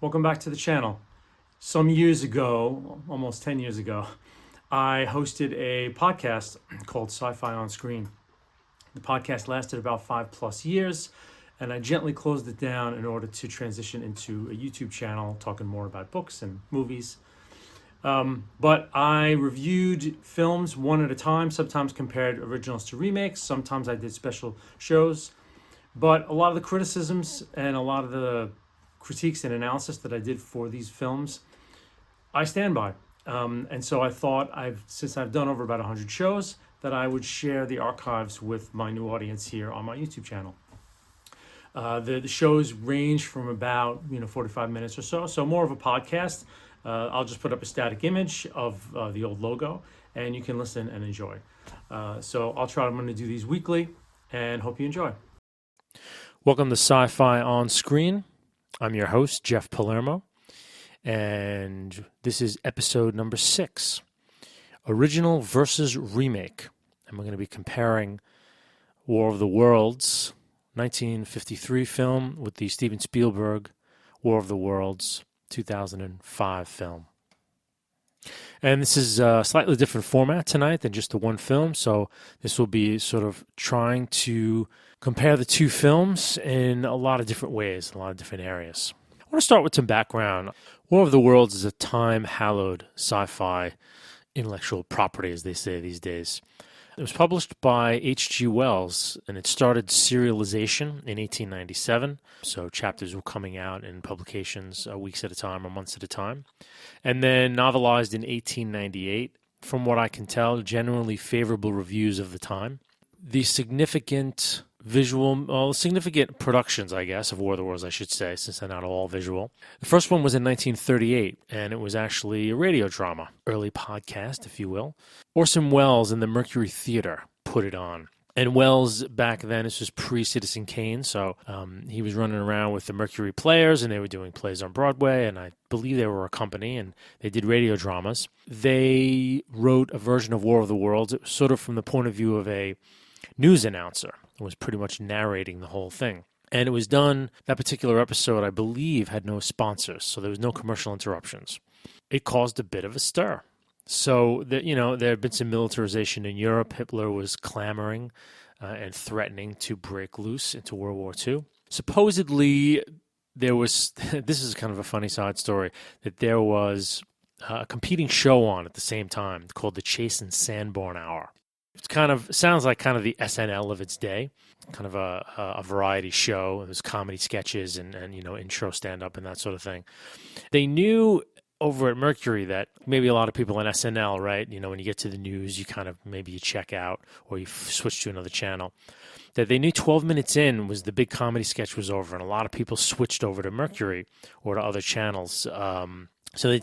Welcome back to the channel. Some years ago, almost 10 years ago, I hosted a podcast called SCIFI on Screen. The podcast lasted about 5+ years, and I gently closed it down in order to transition into a YouTube channel talking more about books and movies. But I reviewed films one at a time, sometimes compared originals to remakes, sometimes I did special shows. But a lot of the criticisms and a lot of the critiques and analysis that I did for these films, I stand by. And so I thought, since I've done over about 100 shows, that I would share the archives with my new audience here on my YouTube channel. The shows range from about 45 minutes or so more of a podcast. I'll just put up a static image of the old logo, and you can listen and enjoy. So I'm going to do these weekly, and hope you enjoy. Welcome to Sci-Fi on Screen. I'm your host, Jeff Palermo, and this is episode number 6, Original versus Remake. And we're going to be comparing War of the Worlds, 1953 film, with the Steven Spielberg War of the Worlds, 2005 film. And this is a slightly different format tonight than just the one film, so this will be sort of trying to compare the two films in a lot of different ways, in a lot of different areas. I want to start with some background. War of the Worlds is a time-hallowed sci-fi intellectual property, as they say these days. It was published by H.G. Wells, and it started serialization in 1897. So chapters were coming out in publications weeks at a time or months at a time. And then novelized in 1898. From what I can tell, generally favorable reviews of the time. The significant significant productions, I guess, of War of the Worlds, I should say, since they're not all visual. The first one was in 1938, and it was actually a radio drama, early podcast, if you will. Orson Welles and the Mercury Theater put it on. And Welles, back then, this was pre-Citizen Kane, so he was running around with the Mercury Players, and they were doing plays on Broadway, and I believe they were a company, and they did radio dramas. They wrote a version of War of the Worlds. It was sort of from the point of view of a news announcer. It was pretty much narrating the whole thing. And it was done, that particular episode, I believe, had no sponsors, so there was no commercial interruptions. It caused a bit of a stir. So, there had been some militarization in Europe. Hitler was clamoring and threatening to break loose into World War II. Supposedly, there was, this is kind of a funny side story, that there was a competing show on at the same time called the Chase and Sanborn Hour. It sounds like kind of the SNL of its day, kind of a variety show. There's comedy sketches and intro stand-up and that sort of thing. They knew over at Mercury that maybe a lot of people on SNL, right, when you get to the news, you kind of maybe you check out or you switch to another channel, that they knew 12 minutes in was the big comedy sketch was over, and a lot of people switched over to Mercury or to other channels. So they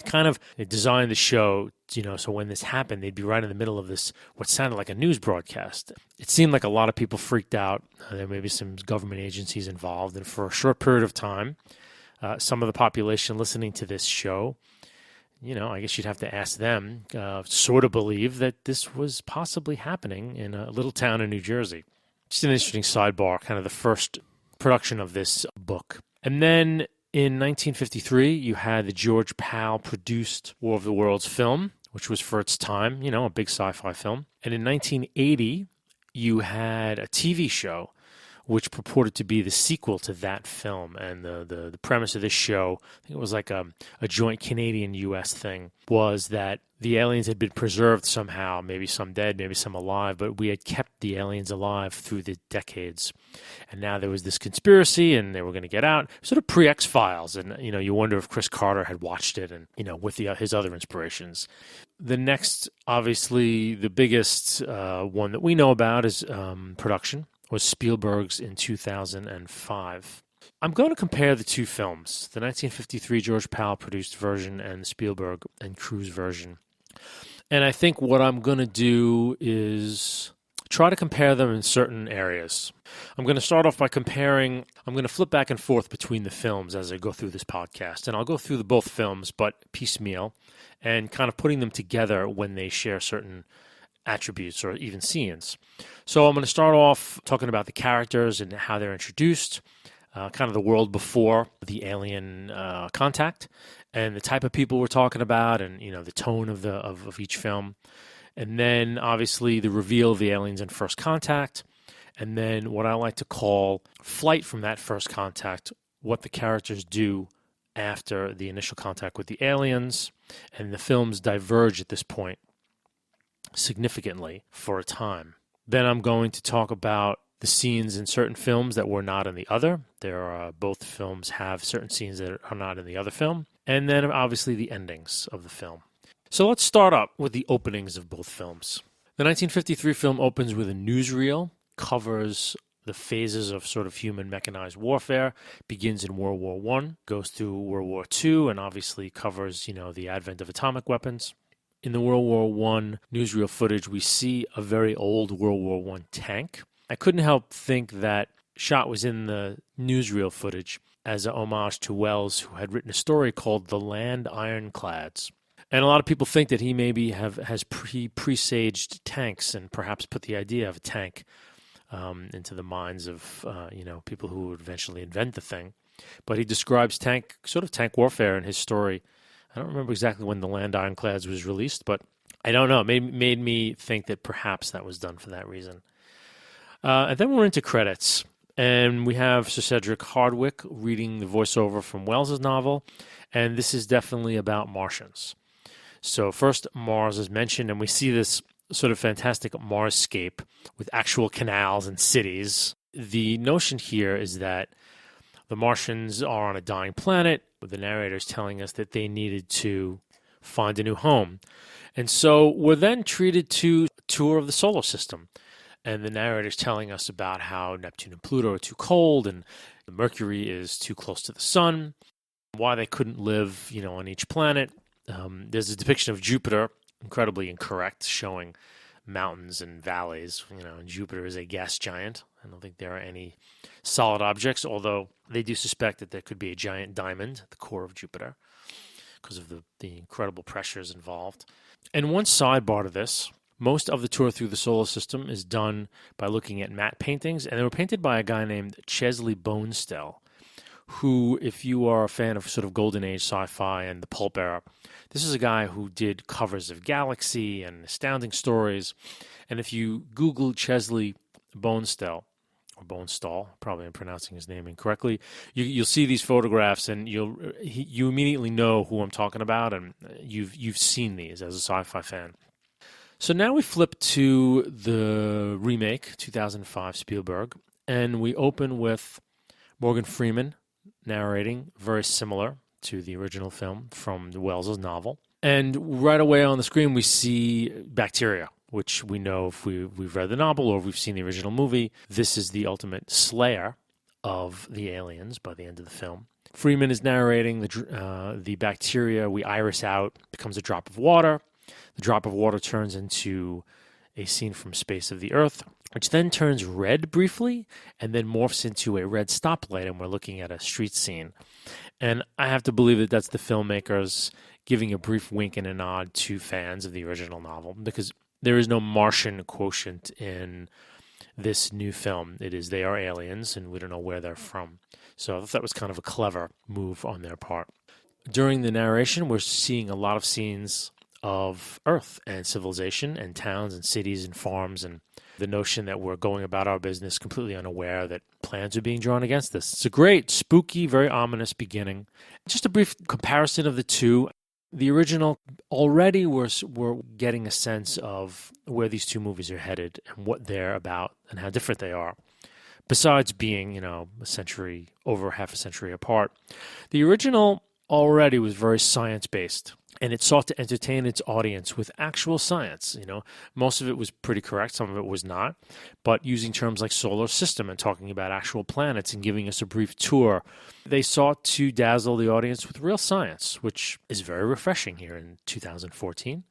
designed the show, so when this happened, they'd be right in the middle of this, what sounded like a news broadcast. It seemed like a lot of people freaked out. There may be some government agencies involved. And for a short period of time, some of the population listening to this show, I guess you'd have to ask them, sort of believe that this was possibly happening in a little town in New Jersey. Just an interesting sidebar, kind of the first production of this book. And then in 1953, you had the George Pal-produced War of the Worlds film, which was for its time, a big sci-fi film. And in 1980, you had a TV show which purported to be the sequel to that film. And the premise of this show, I think it was like a joint Canadian-U.S. thing, was that the aliens had been preserved somehow, maybe some dead, maybe some alive, but we had kept the aliens alive through the decades. And now there was this conspiracy, and they were going to get out, sort of pre-X-Files. And, you wonder if Chris Carter had watched it and, with his other inspirations. The next, obviously, the biggest one that we know about is production, was Spielberg's in 2005. I'm going to compare the two films, the 1953 George Pal-produced version and the Spielberg and Cruise version. And I think what I'm going to do is try to compare them in certain areas. I'm going to start off by I'm going to flip back and forth between the films as I go through this podcast. And I'll go through both films, but piecemeal, and kind of putting them together when they share certain attributes or even scenes. So I'm going to start off talking about the characters and how they're introduced, kind of the world before the alien contact, and the type of people we're talking about, and the tone of each film, and then obviously the reveal of the aliens in First Contact, and then what I like to call flight from that first contact, what the characters do after the initial contact with the aliens, and the films diverge at this point significantly for a time. Then I'm going to talk about the scenes in certain films that were not in the other. Both films have certain scenes that are not in the other film. And then obviously the endings of the film. So let's start up with the openings of both films. The 1953 film opens with a newsreel, covers the phases of sort of human mechanized warfare, begins in World War I, goes through World War II, and obviously covers, the advent of atomic weapons. In the World War I newsreel footage, we see a very old World War I tank. I couldn't help think that shot was in the newsreel footage as a homage to Wells, who had written a story called The Land Ironclads. And a lot of people think that he maybe has presaged tanks and perhaps put the idea of a tank into the minds of people who would eventually invent the thing. But he describes tank warfare in his story. I don't remember exactly when The Land Ironclads was released, but I don't know. It made me think that perhaps that was done for that reason. And then we're into credits, and we have Sir Cedric Hardwicke reading the voiceover from Wells's novel, and this is definitely about Martians. So first, Mars is mentioned, and we see this sort of fantastic Marsscape with actual canals and cities. The notion here is that the Martians are on a dying planet, with the narrators telling us that they needed to find a new home. And so we're then treated to a tour of the solar system. And the narrator's telling us about how Neptune and Pluto are too cold and Mercury is too close to the sun, why they couldn't live, on each planet. There's a depiction of Jupiter, incredibly incorrect, showing mountains and valleys. And Jupiter is a gas giant. I don't think there are any solid objects, although they do suspect that there could be a giant diamond at the core of Jupiter because of the incredible pressures involved. And one sidebar to this, most of the tour through the solar system is done by looking at matte paintings, and they were painted by a guy named Chesley Bonestell, who, if you are a fan of sort of Golden Age sci-fi and the pulp era, this is a guy who did covers of Galaxy and Astounding Stories. And if you Google Chesley Bonestell, or Bonestall, probably I'm pronouncing his name incorrectly, you'll see these photographs, and you immediately know who I'm talking about, and you've seen these as a sci-fi fan. So now we flip to the remake, 2005 Spielberg, and we open with Morgan Freeman narrating, very similar to the original film from Wells's novel. And right away on the screen we see bacteria, which we know if we've read the novel or if we've seen the original movie. This is the ultimate slayer of the aliens by the end of the film. Freeman is narrating the bacteria we iris out, becomes a drop of water. The drop of water turns into a scene from Space of the Earth, which then turns red briefly and then morphs into a red stoplight, and we're looking at a street scene. And I have to believe that that's the filmmakers giving a brief wink and a nod to fans of the original novel, because there is no Martian quotient in this new film. They are aliens, and we don't know where they're from. So I thought that was kind of a clever move on their part. During the narration, we're seeing a lot of scenes of Earth and civilization and towns and cities and farms, and the notion that we're going about our business completely unaware that plans are being drawn against us. It's a great, spooky, very ominous beginning. Just a brief comparison of the two. The original, already we're getting a sense of where these two movies are headed and what they're about and how different they are. Besides being, over half a century apart. The original already was very science-based. And it sought to entertain its audience with actual science. Most of it was pretty correct. Some of it was not. But using terms like solar system and talking about actual planets and giving us a brief tour, they sought to dazzle the audience with real science, which is very refreshing here in 2014.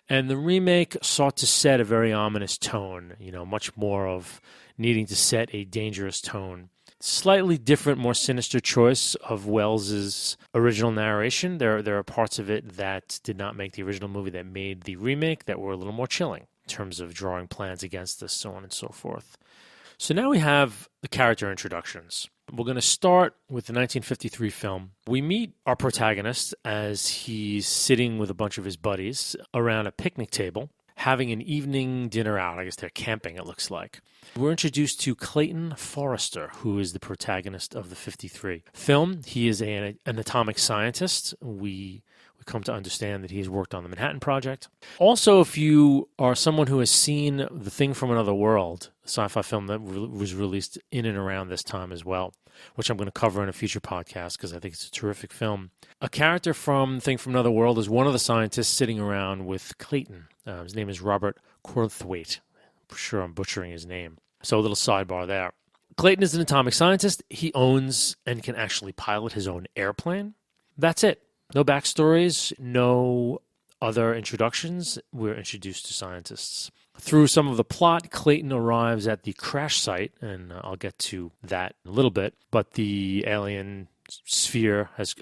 And the remake sought to set a very ominous tone, much more of needing to set a dangerous tone. Slightly different, more sinister choice of Wells's original narration. There are parts of it that did not make the original movie that made the remake that were a little more chilling in terms of drawing plans against us, so on and so forth. So now we have the character introductions. We're going to start with the 1953 film. We meet our protagonist as he's sitting with a bunch of his buddies around a picnic table, having an evening dinner out. I guess they're camping, it looks like. We're introduced to Clayton Forrester, who is the protagonist of the 53 film. He is an atomic scientist. We come to understand that he's worked on the Manhattan Project. Also, if you are someone who has seen The Thing from Another World, a sci-fi film that was released in and around this time as well, which I'm going to cover in a future podcast because I think it's a terrific film. A character from Thing from Another World is one of the scientists sitting around with Clayton. His name is Robert Cornthwaite. I'm sure I'm butchering his name. So a little sidebar there. Clayton is an atomic scientist. He owns and can actually pilot his own airplane. That's it. No backstories, no other introductions. We're introduced to scientists. Through some of the plot, Clayton arrives at the crash site, and I'll get to that in a little bit, but the alien cylinder has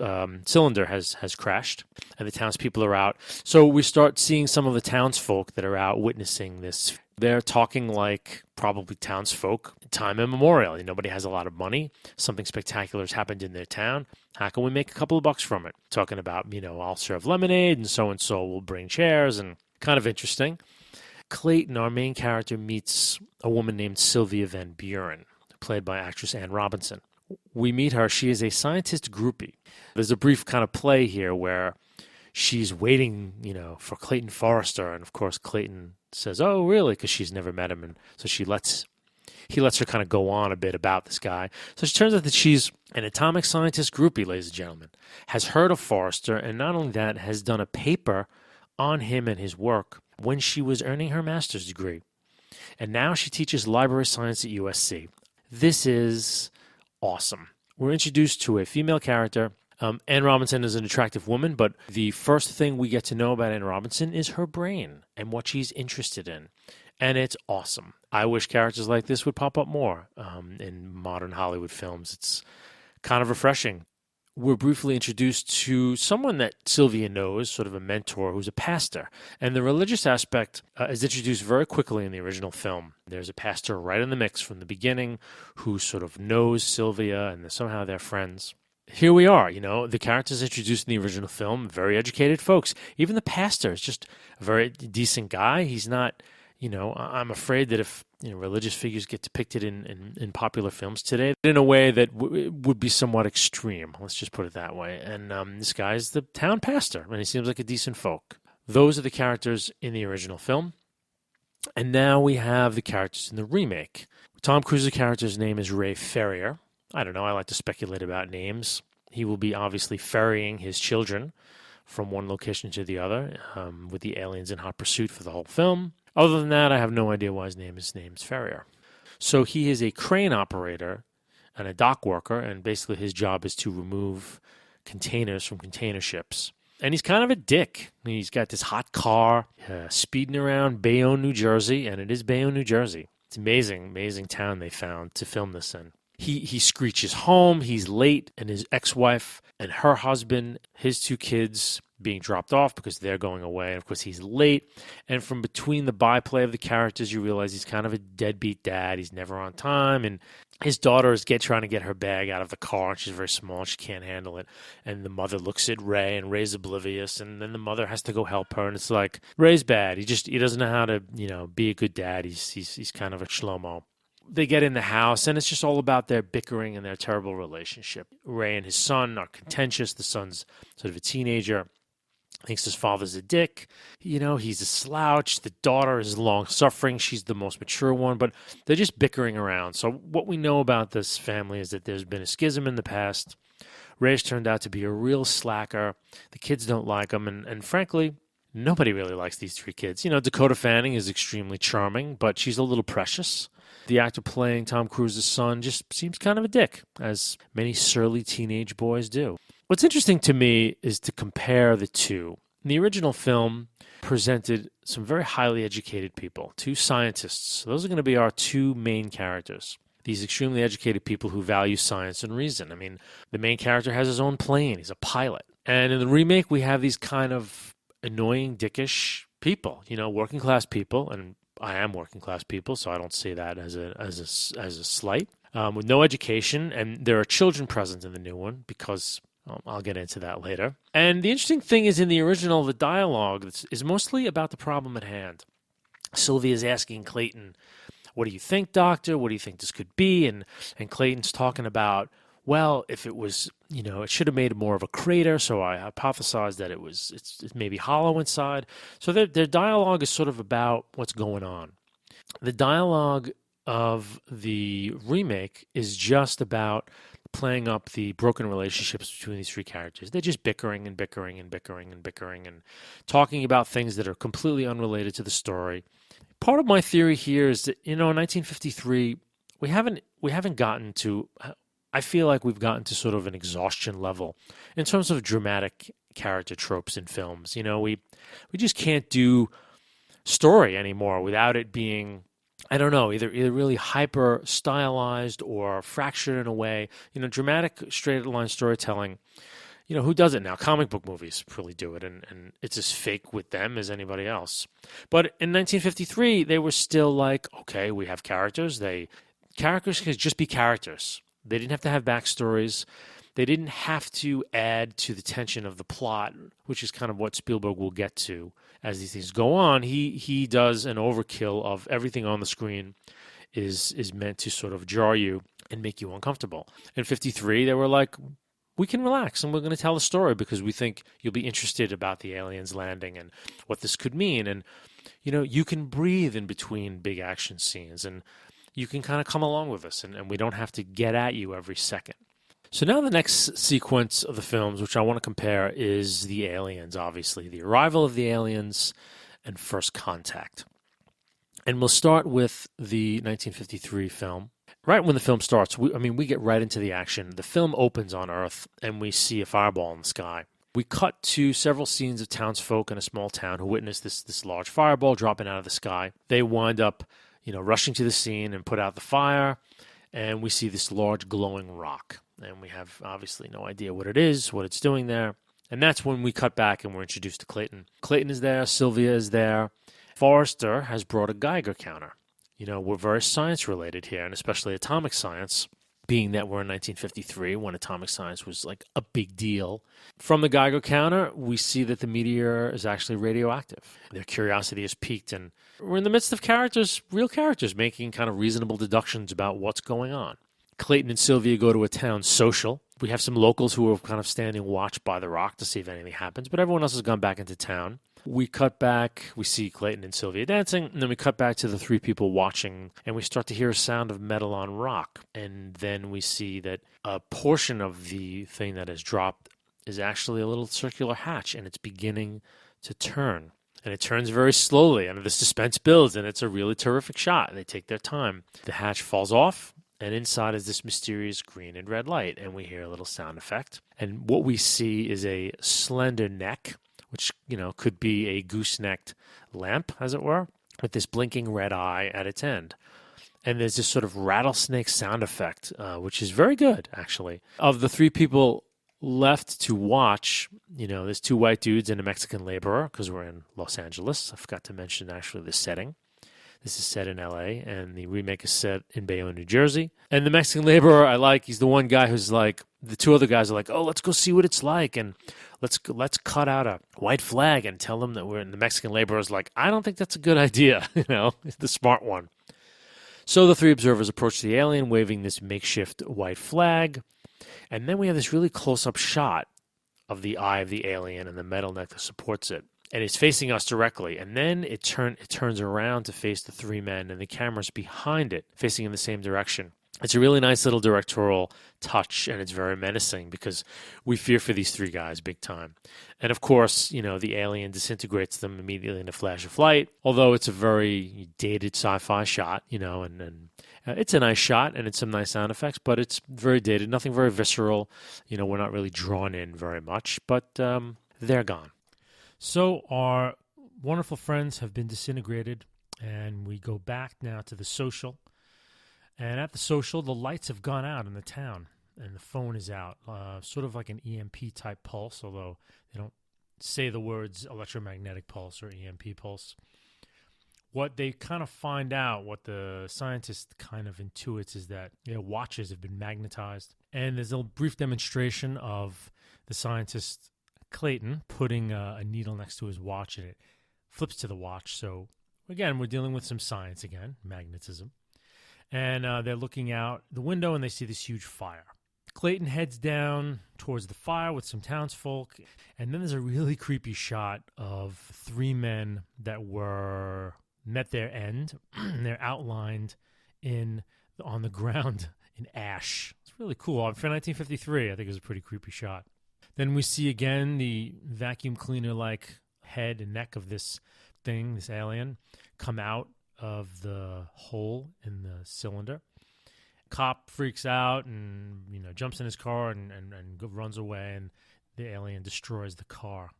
crashed, and the townspeople are out. So we start seeing some of the townsfolk that are out witnessing this. They're talking like probably townsfolk time immemorial. Nobody has a lot of money. Something spectacular has happened in their town. How can we make a couple of bucks from it? Talking about, I'll serve lemonade and so will bring chairs, and kind of interesting. Clayton, our main character, meets a woman named Sylvia Van Buren, played by actress Ann Robinson. We meet her. She is a scientist groupie. There's a brief kind of play here where she's waiting, for Clayton Forrester, and of course Clayton says, "Oh, really?" Because she's never met him, and so he lets her kind of go on a bit about this guy. So it turns out that she's an atomic scientist groupie, ladies and gentlemen, has heard of Forrester, and not only that, has done a paper on him and his work when she was earning her master's degree. And now she teaches library science at USC. This is awesome. We're introduced to a female character. Ann Robinson is an attractive woman, but the first thing we get to know about Ann Robinson is her brain and what she's interested in. And it's awesome. I wish characters like this would pop up more in modern Hollywood films. It's kind of refreshing. We're briefly introduced to someone that Sylvia knows, sort of a mentor, who's a pastor. And the religious aspect is introduced very quickly in the original film. There's a pastor right in the mix from the beginning who sort of knows Sylvia, and somehow they're friends. Here we are, the characters introduced in the original film, very educated folks. Even the pastor is just a very decent guy. He's not, I'm afraid that if, religious figures get depicted in popular films today in a way that would be somewhat extreme, let's just put it that way. And this guy's the town pastor, and he seems like a decent folk. Those are the characters in the original film. And now we have the characters in the remake. Tom Cruise's character's name is Ray Ferrier. I don't know, I like to speculate about names. He will be obviously ferrying his children from one location to the other with the aliens in hot pursuit for the whole film. Other than that, I have no idea why his name's Ferrier. So he is a crane operator and a dock worker, and basically his job is to remove containers from container ships. And he's kind of a dick. He's got this hot car speeding around Bayonne, New Jersey, and it is Bayonne, New Jersey. It's an amazing town they found to film this in. He screeches home, he's late, and his ex-wife and her husband, his two kids, being dropped off because they're going away. And of course, he's late. And from between the byplay of the characters, you realize he's kind of a deadbeat dad. He's never on time. And his daughter is trying to get her bag out of the car, and she's very small, and she can't handle it. And the mother looks at Ray, and Ray's oblivious. And then the mother has to go help her. And it's like, Ray's bad. He doesn't know how to, be a good dad. He's kind of a shlomo. They get in the house, and it's just all about their bickering and their terrible relationship. Ray and his son are contentious. The son's sort of a teenager, thinks his father's a dick. He's a slouch. The daughter is long-suffering. She's the most mature one, but they're just bickering around. So what we know about this family is that there's been a schism in the past. Ray's turned out to be a real slacker. The kids don't like him, and frankly, nobody really likes these three kids. Dakota Fanning is extremely charming, but she's a little precious. The actor playing Tom Cruise's son just seems kind of a dick, as many surly teenage boys do. What's interesting to me is to compare the two. The original film presented some very highly educated people, two scientists. Those are going to be our two main characters. These extremely educated people who value science and reason. I mean, the main character has his own plane. He's a pilot. And in the remake, we have these kind of annoying, dickish people, working class people, and I am working class people, so I don't see that as a slight. With no education, and there are children present in the new one because I'll get into that later. And the interesting thing is, in the original, the dialogue is mostly about the problem at hand. Sylvia's asking Clayton, "What do you think, Doctor? What do you think this could be?" And Clayton's talking about, well, if it was, it should have made more of a crater. So I hypothesized that it's maybe hollow inside. So their dialogue is sort of about what's going on. The dialogue of the remake is just about playing up the broken relationships between these three characters. They're just bickering and bickering and bickering and bickering and talking about things that are completely unrelated to the story. Part of my theory here is that, in 1953, we haven't gotten to, I feel like we've gotten to sort of an exhaustion level in terms of dramatic character tropes in films. We just can't do story anymore without it being, I don't know, either really hyper stylized or fractured in a way. Dramatic straight line storytelling, who does it now? Comic book movies really do it, and it's as fake with them as anybody else. But in 1953, they were still like, okay, we have characters. Characters could just be characters. They didn't have to have backstories. They didn't have to add to the tension of the plot, which is kind of what Spielberg will get to as these things go on. He does an overkill of everything on the screen is meant to sort of jar you and make you uncomfortable. In 53, they were like, we can relax and we're going to tell a story because we think you'll be interested about the aliens landing and what this could mean. And, you can breathe in between big action scenes and you can kind of come along with us and we don't have to get at you every second. So now the next sequence of the films, which I want to compare, is the aliens, obviously. The arrival of the aliens and first contact. And we'll start with the 1953 film. Right when the film starts, we get right into the action. The film opens on Earth, and we see a fireball in the sky. We cut to several scenes of townsfolk in a small town who witness this large fireball dropping out of the sky. They wind up, rushing to the scene and put out the fire, and we see this large glowing rock. And we have obviously no idea what it is, what it's doing there. And that's when we cut back and we're introduced to Clayton. Clayton is there, Sylvia is there. Forrester has brought a Geiger counter. We're very science related here, and especially atomic science, being that we're in 1953 when atomic science was like a big deal. From the Geiger counter, we see that the meteor is actually radioactive. Their curiosity is piqued, and we're in the midst of real characters, making kind of reasonable deductions about what's going on. Clayton and Sylvia go to a town social. We have some locals who are kind of standing watch by the rock to see if anything happens, but everyone else has gone back into town. We cut back, we see Clayton and Sylvia dancing, and then we cut back to the three people watching, and we start to hear a sound of metal on rock. And then we see that a portion of the thing that has dropped is actually a little circular hatch, and it's beginning to turn. And it turns very slowly, and the suspense builds, and it's a really terrific shot. They take their time. The hatch falls off, and inside is this mysterious green and red light, and we hear a little sound effect. And what we see is a slender neck, which, could be a goosenecked lamp, as it were, with this blinking red eye at its end. And there's this sort of rattlesnake sound effect, which is very good, actually. Of the three people left to watch, there's two white dudes and a Mexican laborer, because we're in Los Angeles. I forgot to mention, actually, the setting. This is set in L.A., and the remake is set in Bayonne, New Jersey. And the Mexican laborer, I like. He's the one guy who's like, the two other guys are like, oh, let's go see what it's like, and let's cut out a white flag and tell them that we're in. The Mexican laborer's like, I don't think that's a good idea, the smart one. So the three observers approach the alien, waving this makeshift white flag, and then we have this really close-up shot of the eye of the alien and the metal neck that supports it. And it's facing us directly. And then it turns around to face the three men, and the camera's behind it, facing in the same direction. It's a really nice little directorial touch, and it's very menacing because we fear for these three guys big time. And of course, the alien disintegrates them immediately in a flash of light, although it's a very dated sci-fi shot, and it's a nice shot, and it's some nice sound effects, but it's very dated, nothing very visceral. We're not really drawn in very much, but they're gone. So our wonderful friends have been disintegrated, and we go back now to the social. And at the social, the lights have gone out in the town, and the phone is out, sort of like an EMP-type pulse, although they don't say the words electromagnetic pulse or EMP pulse. What they kind of find out, what the scientist kind of intuits, is that their watches have been magnetized. And there's a brief demonstration of the scientist, Clayton, putting a needle next to his watch, and it flips to the watch. So, again, we're dealing with some science again, magnetism. And they're looking out the window, and they see this huge fire. Clayton heads down towards the fire with some townsfolk, and then there's a really creepy shot of three men that met their end. They're outlined on the ground in ash. It's really cool. For 1953, I think it was a pretty creepy shot. Then we see again the vacuum cleaner-like head and neck of this thing, this alien, come out of the hole in the cylinder. Cop freaks out and jumps in his car and runs away, and the alien destroys the car.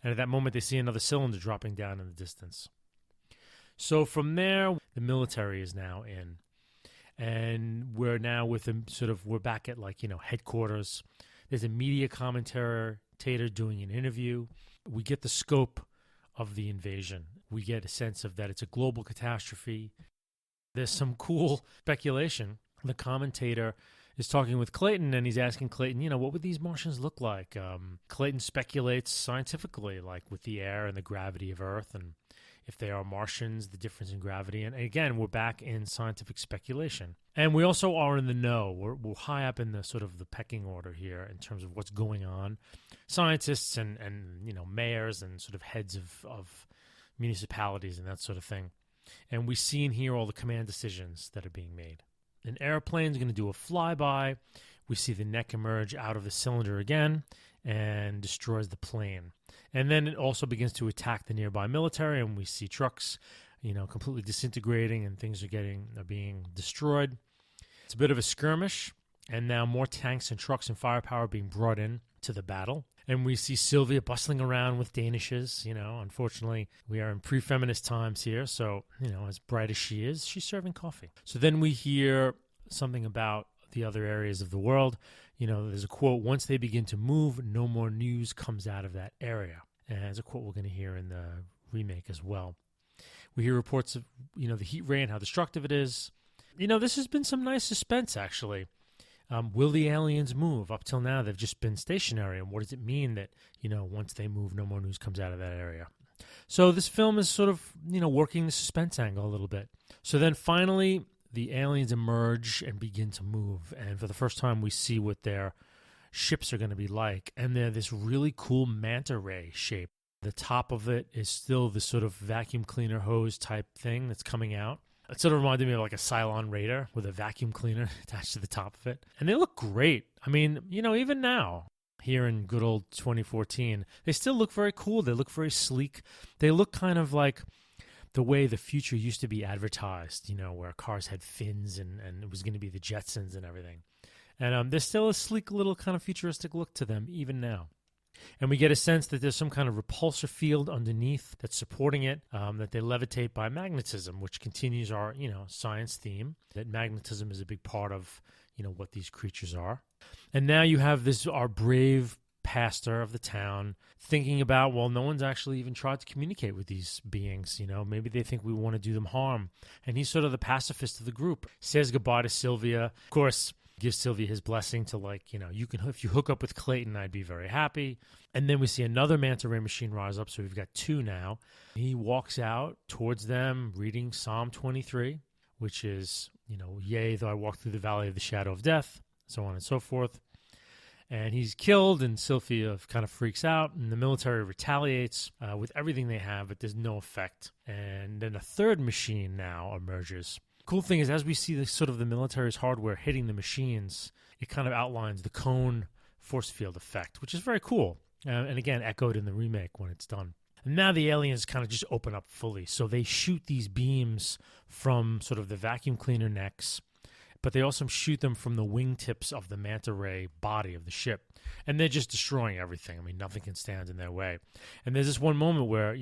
And at that moment, they see another cylinder dropping down in the distance. So from there, the military is now in, and we're now with them. We're back at headquarters. There's a media commentator doing an interview. We get the scope of the invasion. We get a sense of that it's a global catastrophe. There's some cool speculation. The commentator is talking with Clayton, and he's asking Clayton, what would these Martians look like? Clayton speculates scientifically, like with the air and the gravity of Earth, and if they are Martians, the difference in gravity. And again, we're back in scientific speculation. And we also are in the know. We're high up in the sort of the pecking order here in terms of what's going on. Scientists and mayors and sort of heads of municipalities and that sort of thing. And we see and hear all the command decisions that are being made. An airplane's going to do a flyby. We see the neck emerge out of the cylinder again and destroys the plane. And then it also begins to attack the nearby military, and we see trucks, completely disintegrating, and things are being destroyed. It's a bit of a skirmish, and now more tanks and trucks and firepower being brought in to the battle. And we see Sylvia bustling around with Danishes. Unfortunately, we are in pre-feminist times here. So, as bright as she is, she's serving coffee. So then we hear something about the other areas of the world. There's a quote, "Once they begin to move, no more news comes out of that area." And it's a quote we're going to hear in the remake as well. We hear reports of, the heat ray and how destructive it is. This has been some nice suspense, actually. Will the aliens move? Up till now, they've just been stationary. And what does it mean that, once they move, no more news comes out of that area? So this film is sort of, working the suspense angle a little bit. So then finally, the aliens emerge and begin to move. And for the first time, we see what their ships are going to be like. And they're this really cool manta ray shape. The top of it is still this sort of vacuum cleaner hose type thing that's coming out. It sort of reminded me of like a Cylon Raider with a vacuum cleaner attached to the top of it. And they look great. I mean, even now, here in good old 2014, they still look very cool. They look very sleek. They look kind of like the way the future used to be advertised, where cars had fins and it was going to be the Jetsons and everything. And there's still a sleek little kind of futuristic look to them even now. And we get a sense that there's some kind of repulsor field underneath that's supporting it, that they levitate by magnetism, which continues our, science theme, that magnetism is a big part of, what these creatures are. And now you have our brave pastor of the town thinking about, well, no one's actually even tried to communicate with these beings. Maybe they think we want to do them harm. And he's sort of the pacifist of the group, says goodbye to Sylvia. Of course, gives Sylvia his blessing to if you hook up with Clayton, I'd be very happy. And then we see another manta ray machine rise up. So we've got two now. He walks out towards them reading Psalm 23, which is, yea, though I walk through the valley of the shadow of death, so on and so forth. And he's killed, and Sylvia kind of freaks out, and the military retaliates with everything they have, but there's no effect. And then a third machine now emerges. Cool thing is, as we see the military's hardware hitting the machines, it kind of outlines the cone force field effect, which is very cool. And again, echoed in the remake when it's done. And now the aliens kind of just open up fully. So they shoot these beams from sort of the vacuum cleaner necks, but they also shoot them from the wingtips of the manta ray body of the ship. And they're just destroying everything. I mean, nothing can stand in their way. And there's this one moment where,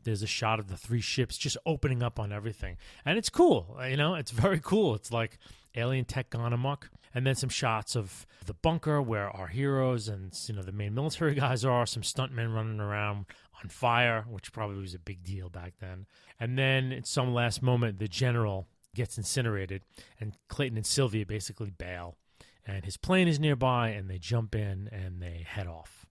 there's a shot of the three ships just opening up on everything. And it's cool. It's very cool. It's like alien tech gone amok, and then some shots of the bunker where our heroes and the main military guys are, some stuntmen running around on fire, which probably was a big deal back then. And then at some last moment, the general gets incinerated, and Clayton and Sylvia basically bail. And his plane is nearby, and they jump in, and they head off.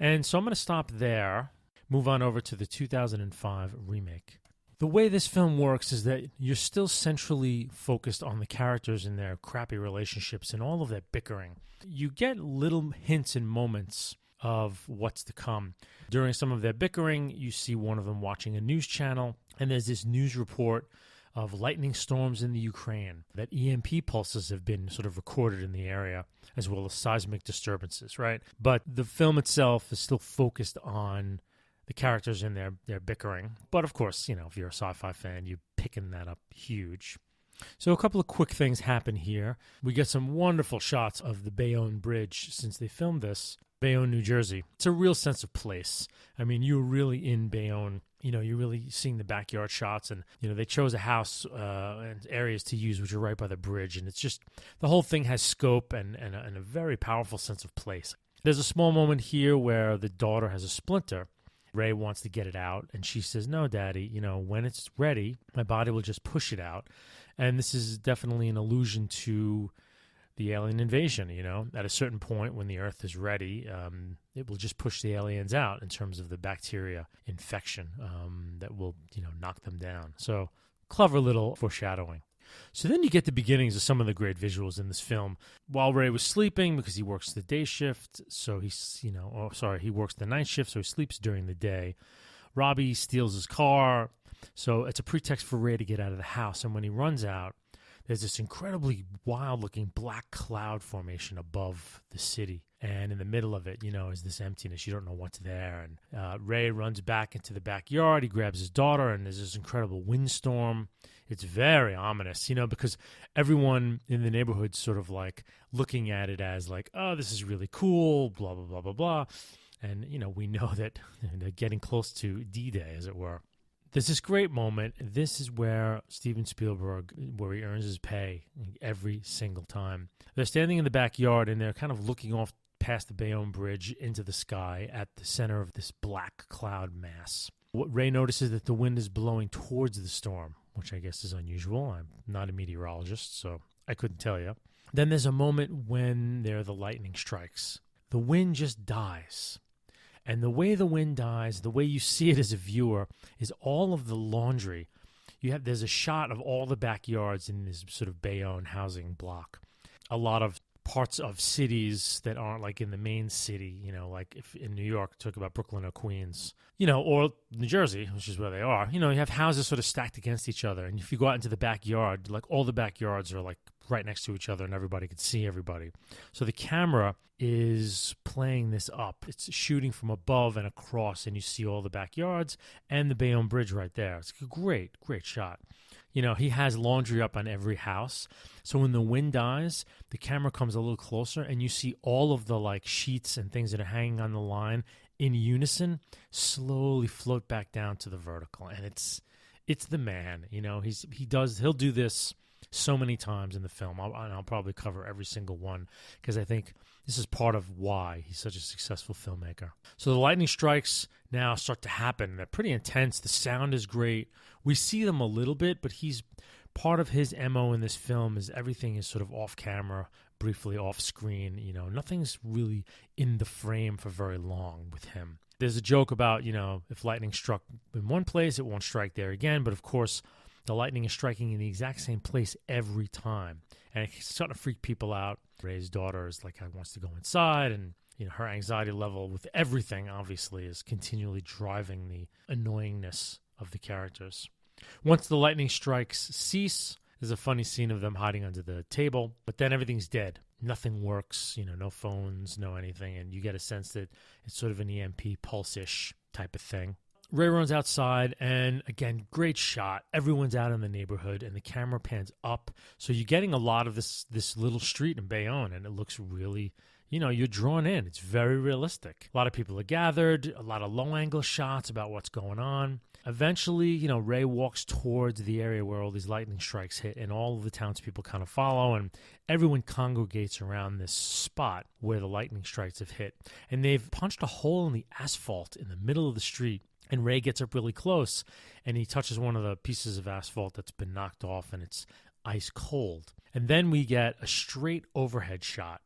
And so I'm going to stop there, move on over to the 2005 remake. The way this film works is that you're still centrally focused on the characters and their crappy relationships and all of that bickering. You get little hints and moments of what's to come. During some of their bickering, you see one of them watching a news channel, and there's this news report of lightning storms in the Ukraine, that EMP pulses have been sort of recorded in the area, as well as seismic disturbances, right? But the film itself is still focused on the characters and their bickering. But of course, if you're a sci-fi fan, you're picking that up huge. So a couple of quick things happen here. We get some wonderful shots of the Bayonne Bridge since they filmed this. Bayonne, New Jersey. It's a real sense of place. I mean, you're really in Bayonne. You're really seeing the backyard shots, and they chose a house and areas to use which are right by the bridge, and it's just the whole thing has scope and a very powerful sense of place. There's a small moment here where the daughter has a splinter. Ray wants to get it out, and she says, "No, Daddy, when it's ready, my body will just push it out." And this is definitely an allusion to the alien invasion. At a certain point when the Earth is ready, it will just push the aliens out in terms of the bacteria infection that will, knock them down. So clever little foreshadowing. So then you get the beginnings of some of the great visuals in this film. While Ray was sleeping, because he works the day shift, so he works the night shift, so he sleeps during the day. Robbie steals his car, so it's a pretext for Ray to get out of the house. And when he runs out, there's this incredibly wild-looking black cloud formation above the city. And in the middle of it, is this emptiness. You don't know what's there. And Ray runs back into the backyard. He grabs his daughter, and there's this incredible windstorm. It's very ominous, because everyone in the neighborhood's sort of like looking at it as like, oh, this is really cool, blah, blah, blah, blah, blah. And, we know that they're getting close to D-Day, as it were. There's this great moment. This is where Steven Spielberg, where he earns his pay every single time. They're standing in the backyard, and they're kind of looking off past the Bayonne Bridge into the sky at the center of this black cloud mass. What Ray notices that the wind is blowing towards the storm, which I guess is unusual. I'm not a meteorologist, so I couldn't tell you. Then there's a moment when the lightning strikes. The wind just dies. And the way the wind dies, the way you see it as a viewer, is all of the laundry. There's a shot of all the backyards in this sort of Bayonne housing block. A lot of parts of cities that aren't like in the main city, like if in New York, talk about Brooklyn or Queens, or New Jersey, which is where they are. You have houses sort of stacked against each other. And if you go out into the backyard, like all the backyards are like right next to each other and everybody can see everybody. So the camera is playing this up. It's shooting from above and across, and you see all the backyards and the Bayonne Bridge right there. It's a great, great shot. He has laundry up on every house. So when the wind dies, the camera comes a little closer, and you see all of the like sheets and things that are hanging on the line in unison slowly float back down to the vertical. And it's the man. He'll do this so many times in the film. I'll probably cover every single one because I think this is part of why he's such a successful filmmaker. So the lightning strikes now start to happen. They're pretty intense. The sound is great. We see them a little bit, but part of his MO in this film is everything is sort of off camera, briefly off screen. Nothing's really in the frame for very long with him. There's a joke about, if lightning struck in one place, it won't strike there again. But of course, the lightning is striking in the exact same place every time. And it's starting to freak people out. Ray's daughter is like, wants to go inside. And, her anxiety level with everything, obviously, is continually driving the annoyingness of the characters. Once the lightning strikes cease, there's a funny scene of them hiding under the table. But then everything's dead. Nothing works, no phones, no anything. And you get a sense that it's sort of an EMP pulse-ish type of thing. Ray runs outside, and again, great shot. Everyone's out in the neighborhood, and the camera pans up. So you're getting a lot of this little street in Bayonne, and it looks really, you're drawn in. It's very realistic. A lot of people are gathered, a lot of low-angle shots about what's going on. Eventually, Ray walks towards the area where all these lightning strikes hit, and all of the townspeople kind of follow, and everyone congregates around this spot where the lightning strikes have hit. And they've punched a hole in the asphalt in the middle of the street, and Ray gets up really close, and he touches one of the pieces of asphalt that's been knocked off, and it's ice cold. And then we get a straight overhead shot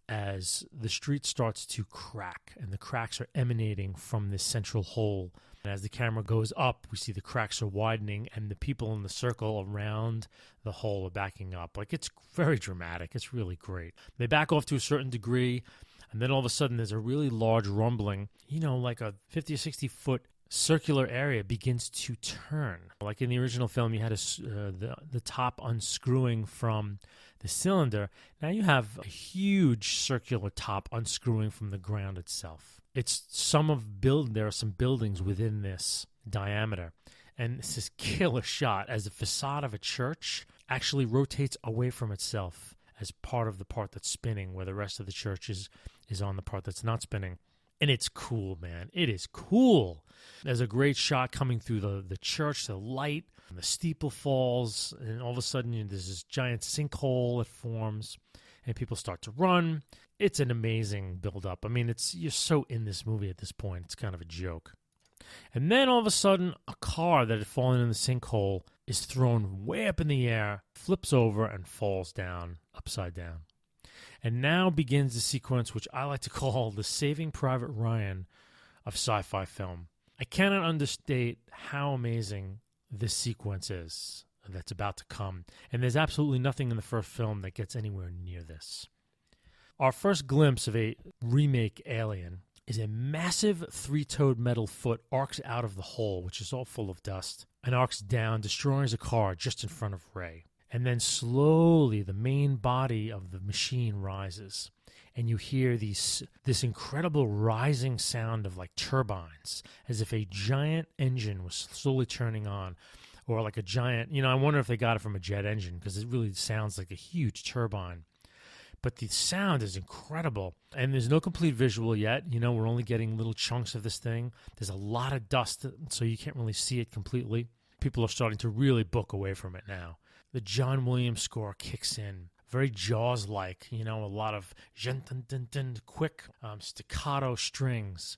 as the street starts to crack, and the cracks are emanating from this central hole. And as the camera goes up, we see the cracks are widening, and the people in the circle around the hole are backing up. Like, it's very dramatic. It's really great. They back off to a certain degree, and then all of a sudden there's a really large rumbling, like a 50 or 60 foot circular area begins to turn. Like in the original film, you had the top unscrewing from the cylinder. Now you have a huge circular top unscrewing from the ground itself. There are some buildings within this diameter, and it's this killer shot as the facade of a church actually rotates away from itself as part of the part that's spinning, where the rest of the church is on the part that's not spinning. And it's cool, man. It is cool. There's a great shot coming through the church, the light, and the steeple falls, and all of a sudden there's this giant sinkhole that forms, and people start to run. It's an amazing build-up. I mean, you're so in this movie at this point. It's kind of a joke. And then all of a sudden, a car that had fallen in the sinkhole is thrown way up in the air, flips over, and falls down, upside down. And now begins the sequence which I like to call the Saving Private Ryan of sci-fi film. I cannot understate how amazing this sequence is that's about to come. And there's absolutely nothing in the first film that gets anywhere near this. Our first glimpse of a remake alien is a massive three-toed metal foot arcs out of the hole, which is all full of dust, and arcs down, destroying a car just in front of Ray. And then slowly the main body of the machine rises, and you hear this incredible rising sound of like turbines, as if a giant engine was slowly turning on, or like a giant, I wonder if they got it from a jet engine, because it really sounds like a huge turbine. But the sound is incredible, and there's no complete visual yet. We're only getting little chunks of this thing. There's a lot of dust, so you can't really see it completely. People are starting to really book away from it now. The John Williams score kicks in, very Jaws-like, a lot of quick staccato strings.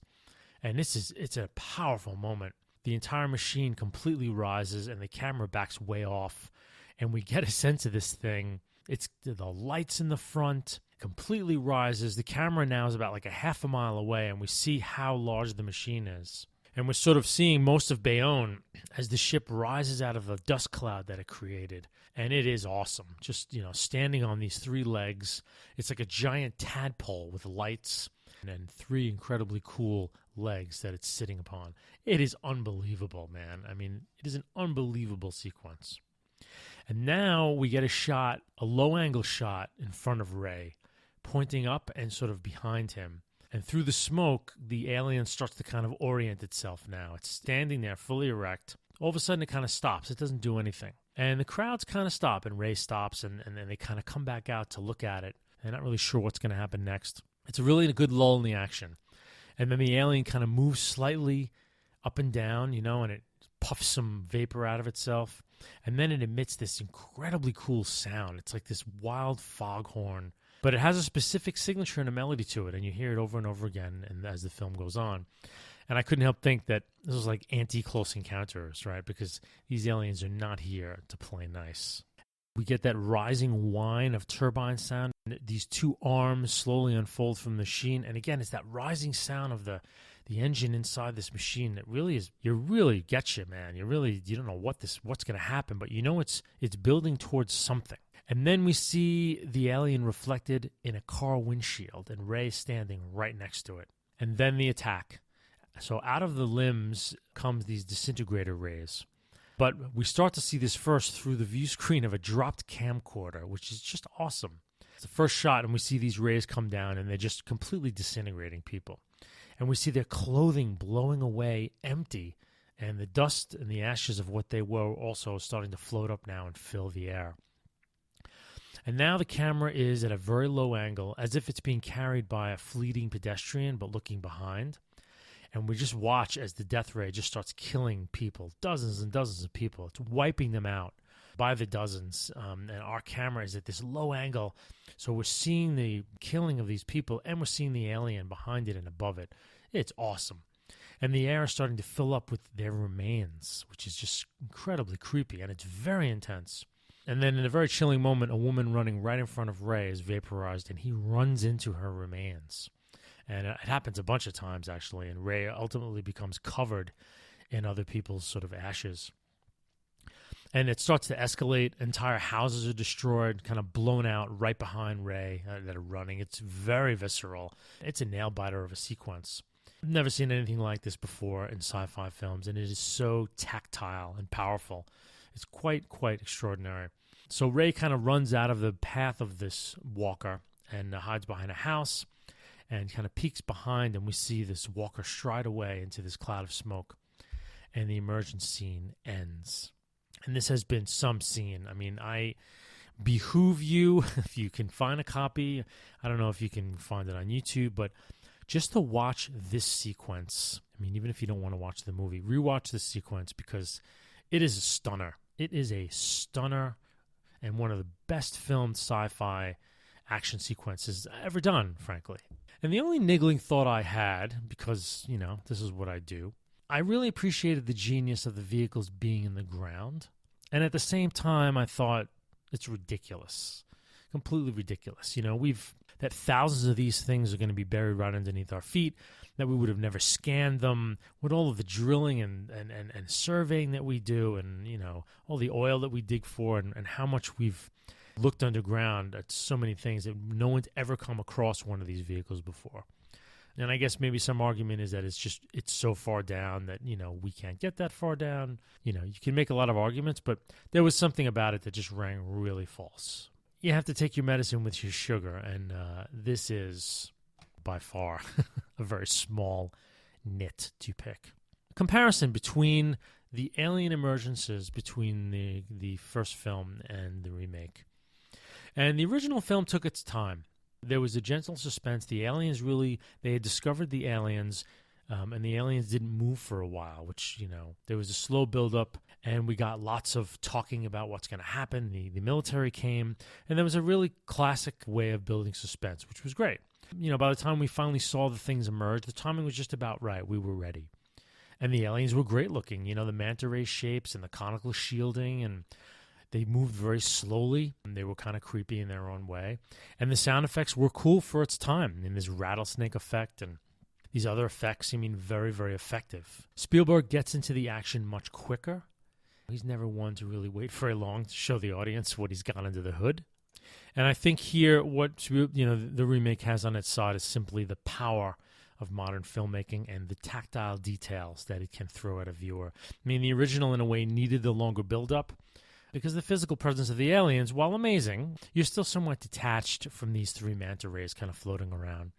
And it's a powerful moment. The entire machine completely rises, and the camera backs way off, and we get a sense of this thing. It's the lights in the front completely rises. The camera now is about like a half a mile away, and we see how large the machine is. And we're sort of seeing most of Bayonne as the ship rises out of the dust cloud that it created. And it is awesome. Just, standing on these three legs. It's like a giant tadpole with lights and three incredibly cool legs that it's sitting upon. It is unbelievable, man. I mean, it is an unbelievable sequence. And now we get a low-angle shot in front of Ray, pointing up and sort of behind him. And through the smoke, the alien starts to kind of orient itself now. It's standing there fully erect. All of a sudden, it kind of stops. It doesn't do anything. And the crowds kind of stop, and Ray stops, and then they kind of come back out to look at it. They're not really sure what's going to happen next. It's really a good lull in the action. And then the alien kind of moves slightly up and down, and it puffs some vapor out of itself. And then it emits this incredibly cool sound. It's like this wild foghorn. But it has a specific signature and a melody to it, and you hear it over and over again and as the film goes on. And I couldn't help think that this was like anti-Close Encounters, right? Because these aliens are not here to play nice. We get that rising whine of turbine sound. And these two arms slowly unfold from the machine. And again, it's that rising sound of the engine inside this machine that really gets you, man. You don't know what's going to happen, but it's building towards something. And then we see the alien reflected in a car windshield and Ray standing right next to it. And then the attack. So out of the limbs comes these disintegrator rays. But we start to see this first through the view screen of a dropped camcorder, which is just awesome. It's the first shot, and we see these rays come down, and they're just completely disintegrating people. And we see their clothing blowing away empty, and the dust and the ashes of what they were also starting to float up now and fill the air. And now the camera is at a very low angle, as if it's being carried by a fleeting pedestrian, but looking behind. And we just watch as the death ray just starts killing people, dozens and dozens of people. It's wiping them out by the dozens. And our camera is at this low angle. So we're seeing the killing of these people, and we're seeing the alien behind it and above it. It's awesome. And the air is starting to fill up with their remains, which is just incredibly creepy, and it's very intense. And then in a very chilling moment, a woman running right in front of Ray is vaporized, and he runs into her remains. And it happens a bunch of times, actually, and Ray ultimately becomes covered in other people's sort of ashes. And it starts to escalate. Entire houses are destroyed, kind of blown out right behind Ray that are running. It's very visceral. It's a nail-biter of a sequence. I've never seen anything like this before in sci-fi films, and it is so tactile and powerful. It's quite extraordinary. So Ray kind of runs out of the path of this walker and hides behind a house and kind of peeks behind, and we see this walker stride away into this cloud of smoke, and the emergence scene ends. And this has been some scene. I mean, I behoove you, if you can find a copy, I don't know if you can find it on YouTube, but just to watch this sequence, I mean, even if you don't want to watch the movie, rewatch this sequence because it is a stunner. It is a stunner and one of the best filmed sci-fi action sequences ever done, frankly. And the only niggling thought I had, because, you know, this is what I do, I really appreciated the genius of the vehicles being in the ground. And at the same time, I thought it's ridiculous. Completely ridiculous. You know, that thousands of these things are going to be buried right underneath our feet, that we would have never scanned them, with all of the drilling and surveying that we do, and, you know, all the oil that we dig for, and how much we've looked underground at so many things that no one's ever come across one of these vehicles before. And I guess maybe some argument is that it's so far down that, you know, we can't get that far down. You know, you can make a lot of arguments, but there was something about it that just rang really false. You have to take your medicine with your sugar, and this is by far a very small nit to pick. Comparison between the alien emergences between the first film and the remake. And the original film took its time. There was a gentle suspense. The aliens they had discovered the aliens, and the aliens didn't move for a while, which, you know, there was a slow buildup, and we got lots of talking about what's going to happen. The military came, and there was a really classic way of building suspense, which was great. You know, by the time we finally saw the things emerge, the timing was just about right. We were ready. And the aliens were great looking, you know, the manta ray shapes and the conical shielding, and they moved very slowly, and they were kind of creepy in their own way. And the sound effects were cool for its time. I mean, this rattlesnake effect and these other effects, I mean, very, very effective. Spielberg gets into the action much quicker. He's never one to really wait very long to show the audience what he's got under the hood. And I think here what, you know, the remake has on its side is simply the power of modern filmmaking and the tactile details that it can throw at a viewer. I mean, the original, in a way, needed the longer build-up, because the physical presence of the aliens, while amazing, you're still somewhat detached from these three manta rays kind of floating around.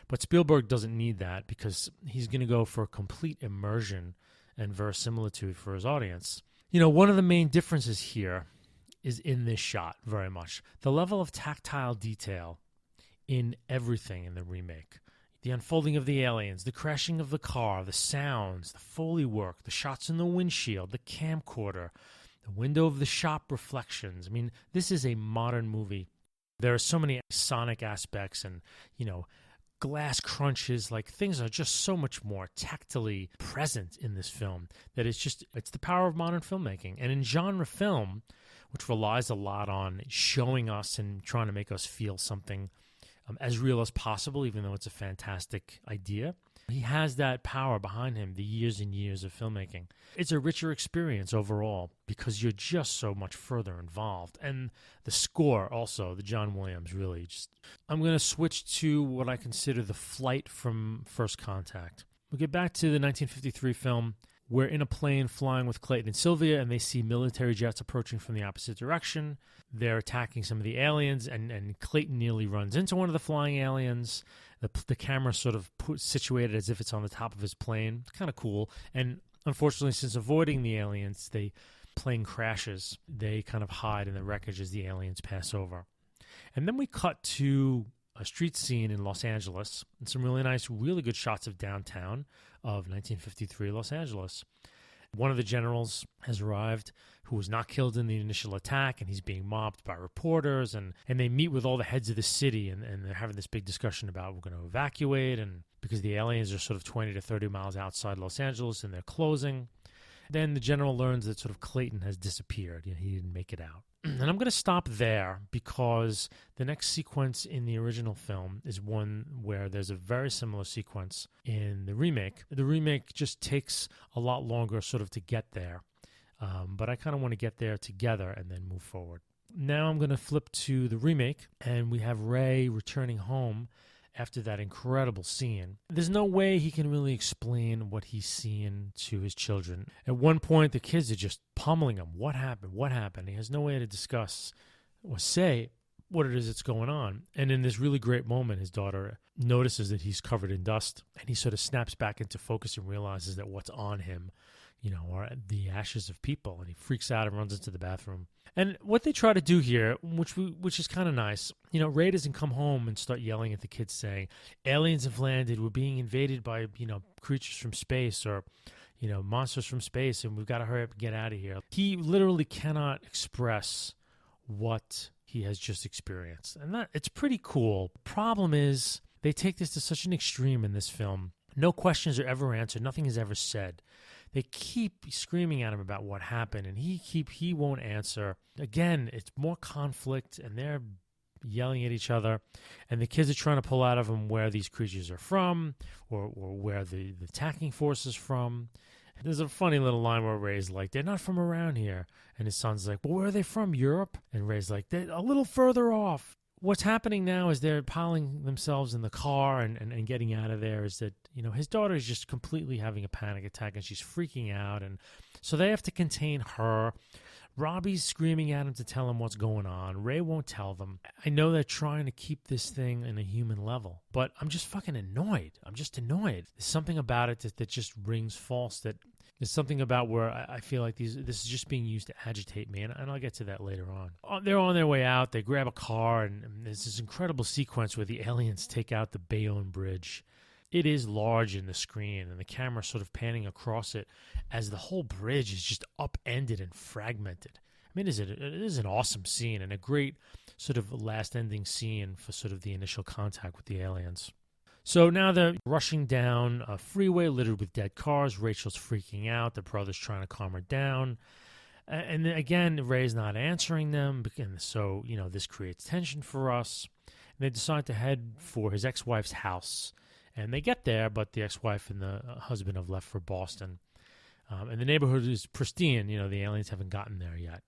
But Spielberg doesn't need that, because he's going to go for a complete immersion and verisimilitude for his audience. You know, one of the main differences here is in this shot, very much. The level of tactile detail in everything in the remake. The unfolding of the aliens, the crashing of the car, the sounds, the Foley work, the shots in the windshield, the camcorder, the window of the shop reflections. I mean, this is a modern movie. There are so many sonic aspects and, you know, glass crunches, like things are just so much more tactily present in this film that it's the power of modern filmmaking. And in genre film, which relies a lot on showing us and trying to make us feel something as real as possible, even though it's a fantastic idea, he has that power behind him, the years and years of filmmaking. It's a richer experience overall because you're just so much further involved. And the score also, the John Williams, really just... I'm going to switch to what I consider the flight from First Contact. We'll get back to the 1953 film. We're in a plane flying with Clayton and Sylvia, and they see military jets approaching from the opposite direction. They're attacking some of the aliens, and Clayton nearly runs into one of the flying aliens. The camera sort of situated as if it's on the top of his plane. It's kind of cool. And unfortunately, since avoiding the aliens, plane crashes. They kind of hide in the wreckage as the aliens pass over. And then we cut to a street scene in Los Angeles and some really nice, really good shots of downtown of 1953 Los Angeles. One of the generals has arrived who was not killed in the initial attack, and he's being mobbed by reporters, and they meet with all the heads of the city, and they're having this big discussion about we're going to evacuate, and because the aliens are sort of 20 to 30 miles outside Los Angeles and they're closing. Then the general learns that sort of Clayton has disappeared. He didn't make it out. And I'm going to stop there because the next sequence in the original film is one where there's a very similar sequence in the remake. The remake just takes a lot longer sort of to get there, but I kind of want to get there together and then move forward. Now I'm going to flip to the remake, and we have Ray returning home after that incredible scene. There's no way he can really explain what he's seeing to his children. At one point, the kids are just pummeling him. What happened? What happened? He has no way to discuss or say what it is that's going on. And in this really great moment, his daughter notices that he's covered in dust, and he sort of snaps back into focus and realizes that what's on him, are the ashes of people, and he freaks out and runs into the bathroom. And what they try to do here, which is kind of nice, Ray doesn't come home and start yelling at the kids saying, aliens have landed, we're being invaded by, creatures from space, or, monsters from space, and we've got to hurry up and get out of here. He literally cannot express what he has just experienced. And it's pretty cool. Problem is, they take this to such an extreme in this film. No questions are ever answered. Nothing is ever said. They keep screaming at him about what happened, and he won't answer. Again, it's more conflict, and they're yelling at each other, and the kids are trying to pull out of him where these creatures are from, or where the attacking force is from. There's a funny little line where Ray's like, they're not from around here. And his son's like, well, where are they from, Europe? And Ray's like, they're a little further off. What's happening now is they're piling themselves in the car and getting out of there is that, his daughter is just completely having a panic attack and she's freaking out. And so they have to contain her. Robbie's screaming at him to tell him what's going on. Ray won't tell them. I know they're trying to keep this thing in a human level, but I'm just fucking annoyed. I'm just annoyed. There's something about it that just rings false. That there's something about where I feel like this is just being used to agitate me, and I'll get to that later on. They're on their way out. They grab a car, and there's this incredible sequence where the aliens take out the Bayonne Bridge. It is large in the screen, and the camera sort of panning across it as the whole bridge is just upended and fragmented. I mean, it is an awesome scene and a great sort of last-ending scene for sort of the initial contact with the aliens. So now they're rushing down a freeway littered with dead cars. Rachel's freaking out. The brother's trying to calm her down. And again, Ray's not answering them. And so, this creates tension for us. And they decide to head for his ex-wife's house. And they get there, but the ex-wife and the husband have left for Boston. And the neighborhood is pristine. The aliens haven't gotten there yet.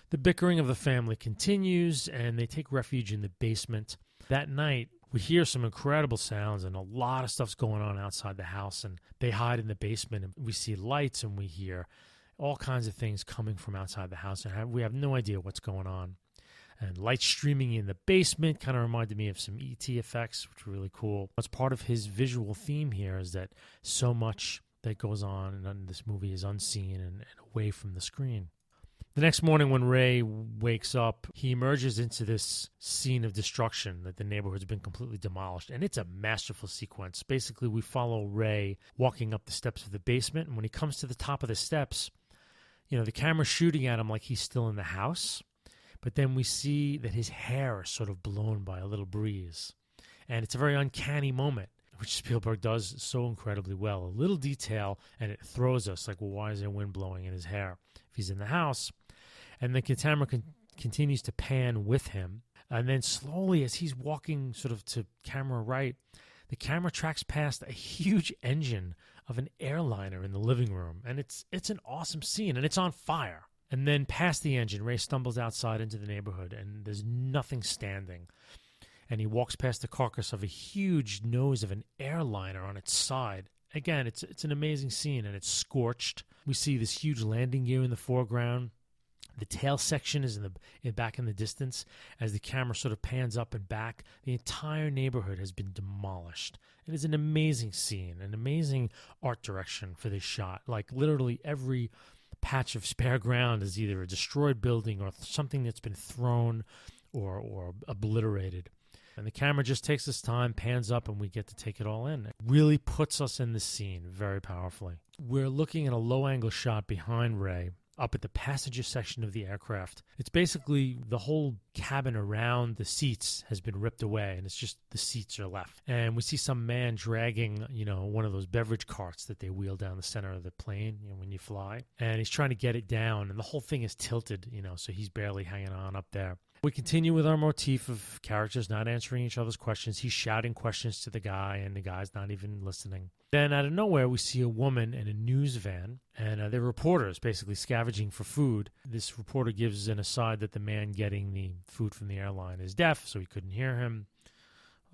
The bickering of the family continues, and they take refuge in the basement. That night, we hear some incredible sounds, and a lot of stuff's going on outside the house. And they hide in the basement, and we see lights, and we hear all kinds of things coming from outside the house. And we have no idea what's going on. And light streaming in the basement kind of reminded me of some E.T. effects, which were really cool. What's part of his visual theme here is that so much that goes on in this movie is unseen and away from the screen. The next morning when Ray wakes up, he emerges into this scene of destruction that the neighborhood's been completely demolished. And it's a masterful sequence. Basically, we follow Ray walking up the steps of the basement. And when he comes to the top of the steps, the camera's shooting at him like he's still in the house. But then we see that his hair is sort of blown by a little breeze. And it's a very uncanny moment, which Spielberg does so incredibly well. A little detail, and it throws us like, well, why is there wind blowing in his hair if he's in the house? And the camera continues to pan with him. And then slowly, as he's walking sort of to camera right, the camera tracks past a huge engine of an airliner in the living room. And it's an awesome scene, and it's on fire. And then past the engine, Ray stumbles outside into the neighborhood, and there's nothing standing. And he walks past the carcass of a huge nose of an airliner on its side. Again, it's an amazing scene, and it's scorched. We see this huge landing gear in the foreground. The tail section is back in the distance. As the camera sort of pans up and back, the entire neighborhood has been demolished. It is an amazing scene, an amazing art direction for this shot. Like literally every patch of spare ground is either a destroyed building or something that's been thrown or obliterated. And the camera just takes its time, pans up, and we get to take it all in. It really puts us in the scene very powerfully. We're looking at a low-angle shot behind Ray, up at the passenger section of the aircraft. It's basically the whole cabin around the seats has been ripped away, and it's just the seats are left. And we see some man dragging, one of those beverage carts that they wheel down the center of the plane, when you fly. And he's trying to get it down, and the whole thing is tilted, so he's barely hanging on up there. We continue with our motif of characters not answering each other's questions. He's shouting questions to the guy, and the guy's not even listening. Then out of nowhere, we see a woman in a news van, and they're reporters basically scavenging for food. This reporter gives an aside that the man getting the food from the airline is deaf, so he couldn't hear him.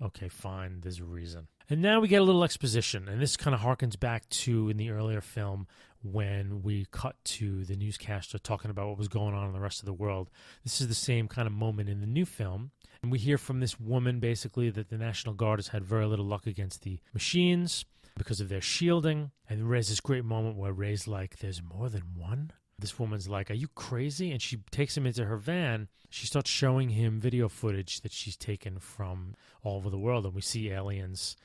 Okay, fine, there's a reason. And now we get a little exposition, and this kind of harkens back to in the earlier film when we cut to the newscaster talking about what was going on in the rest of the world. This is the same kind of moment in the new film. And we hear from this woman basically that the National Guard has had very little luck against the machines because of their shielding. And there's this great moment where Ray's like, there's more than one? This woman's like, are you crazy? And she takes him into her van. She starts showing him video footage that she's taken from all over the world. And we see aliens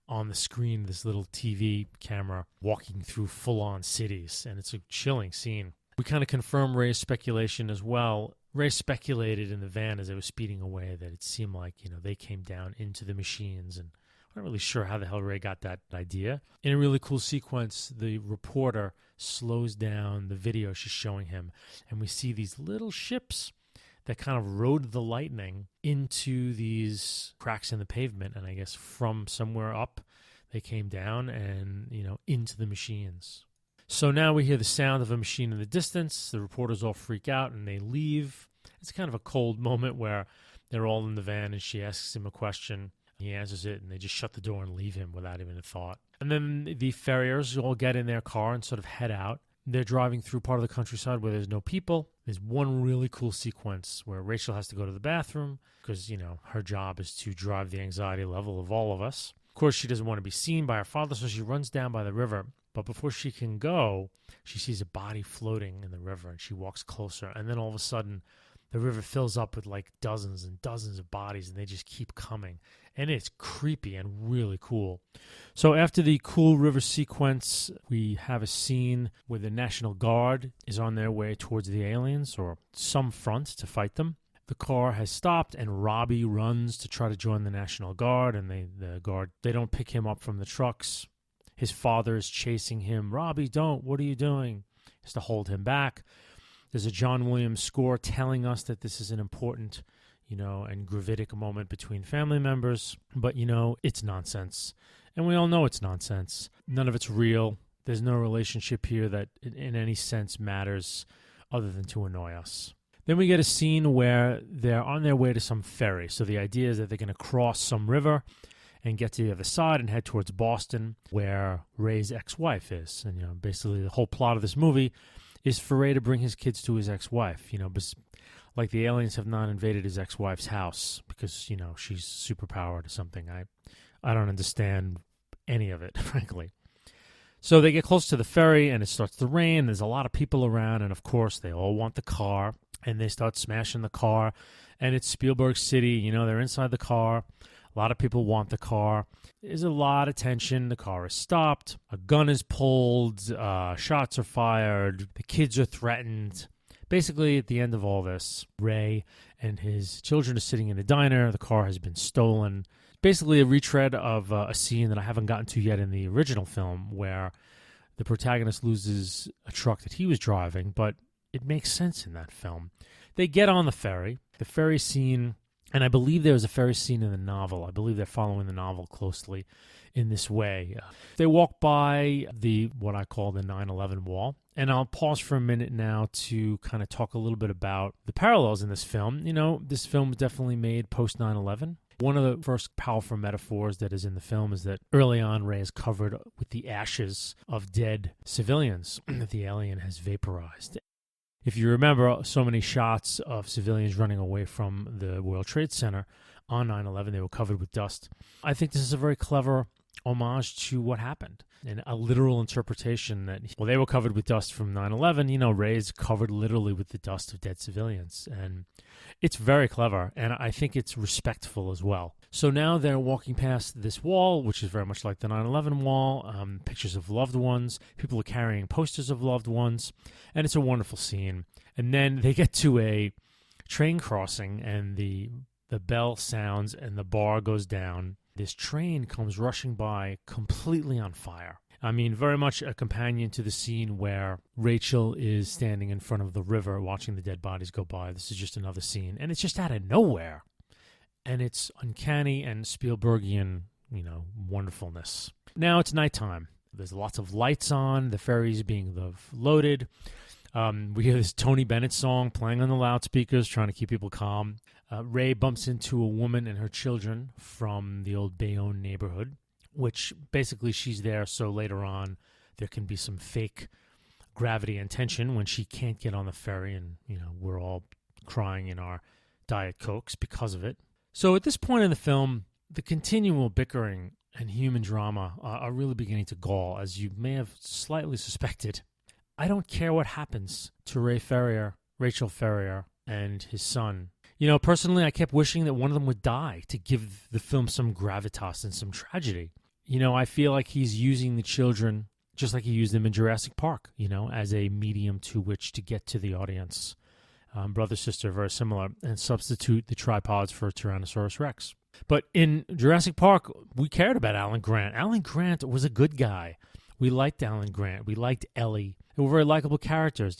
on the screen, this little TV camera walking through full-on cities. And it's a chilling scene. We kind of confirm Ray's speculation as well. Ray speculated in the van as they were speeding away that it seemed like, they came down into the machines. And I'm not really sure how the hell Ray got that idea. In a really cool sequence, the reporter slows down the video she's showing him, and we see these little ships that kind of rode the lightning into these cracks in the pavement, and I guess from somewhere up, they came down and, into the machines. So now we hear the sound of a machine in the distance. The reporters all freak out, and they leave. It's kind of a cold moment where they're all in the van, and she asks him a question. He answers it, and they just shut the door and leave him without even a thought. And then the farriers all get in their car and sort of head out. They're driving through part of the countryside where there's no people. There's one really cool sequence where Rachel has to go to the bathroom because, her job is to drive the anxiety level of all of us. Of course, she doesn't want to be seen by her father, so she runs down by the river. But before she can go, she sees a body floating in the river, and she walks closer. And then all of a sudden, the river fills up with like dozens and dozens of bodies, and they just keep coming. And it's creepy and really cool. So after the cool river sequence, we have a scene where the National Guard is on their way towards the aliens or some front to fight them. The car has stopped, and Robbie runs to try to join the National Guard, and they don't pick him up from the trucks. His father is chasing him. Robbie, don't. What are you doing? He has to hold him back. There's a John Williams score telling us that this is an important, and gravitic moment between family members. But, it's nonsense. And we all know it's nonsense. None of it's real. There's no relationship here that in any sense matters other than to annoy us. Then we get a scene where they're on their way to some ferry. So the idea is that they're going to cross some river and get to the other side and head towards Boston, where Ray's ex-wife is. And, basically the whole plot of this movie is for Ray to bring his kids to his ex-wife, like the aliens have not invaded his ex-wife's house because, she's superpowered or something. I don't understand any of it, frankly. So they get close to the ferry, and it starts to rain. There's a lot of people around, and of course, they all want the car, and they start smashing the car. And it's Spielberg City, they're inside the car. A lot of people want the car. There's a lot of tension. The car is stopped. A gun is pulled. Shots are fired. The kids are threatened. Basically, at the end of all this, Ray and his children are sitting in a diner. The car has been stolen. Basically, a retread of a scene that I haven't gotten to yet in the original film, where the protagonist loses a truck that he was driving, but it makes sense in that film. They get on the ferry. The ferry scene, and I believe there's a ferry scene in the novel. I believe they're following the novel closely in this way. They walk by what I call the 9/11 wall. And I'll pause for a minute now to kind of talk a little bit about the parallels in this film. This film was definitely made post 9/11. One of the first powerful metaphors that is in the film is that early on, Ray is covered with the ashes of dead civilians that the alien has vaporized. If you remember, so many shots of civilians running away from the World Trade Center on 9/11, they were covered with dust. I think this is a very clever homage to what happened and a literal interpretation that, well, they were covered with dust from 9/11. Ray's covered literally with the dust of dead civilians. And it's very clever, and I think it's respectful as well. So now they're walking past this wall, which is very much like the 9/11 wall, pictures of loved ones. People are carrying posters of loved ones, and it's a wonderful scene. And then they get to a train crossing, and the bell sounds, and the bar goes down. This train comes rushing by completely on fire. I mean, very much a companion to the scene where Rachel is standing in front of the river watching the dead bodies go by. This is just another scene, and it's just out of nowhere. And it's uncanny and Spielbergian, wonderfulness. Now it's nighttime. There's lots of lights on. The ferry's being loaded. We hear this Tony Bennett song playing on the loudspeakers, trying to keep people calm. Ray bumps into a woman and her children from the old Bayonne neighborhood, which basically she's there so later on there can be some fake gravity and tension when she can't get on the ferry, and we're all crying in our Diet Cokes because of it. So at this point in the film, the continual bickering and human drama are really beginning to gall, as you may have slightly suspected. I don't care what happens to Rachel Ferrier, and his son. Personally, I kept wishing that one of them would die to give the film some gravitas and some tragedy. I feel like he's using the children just like he used them in Jurassic Park, as a medium to which to get to the audience. Brother, sister, very similar, and substitute the tripods for Tyrannosaurus Rex. But in Jurassic Park, we cared about Alan Grant. Alan Grant was a good guy. We liked Alan Grant. We liked Ellie. They were very likable characters.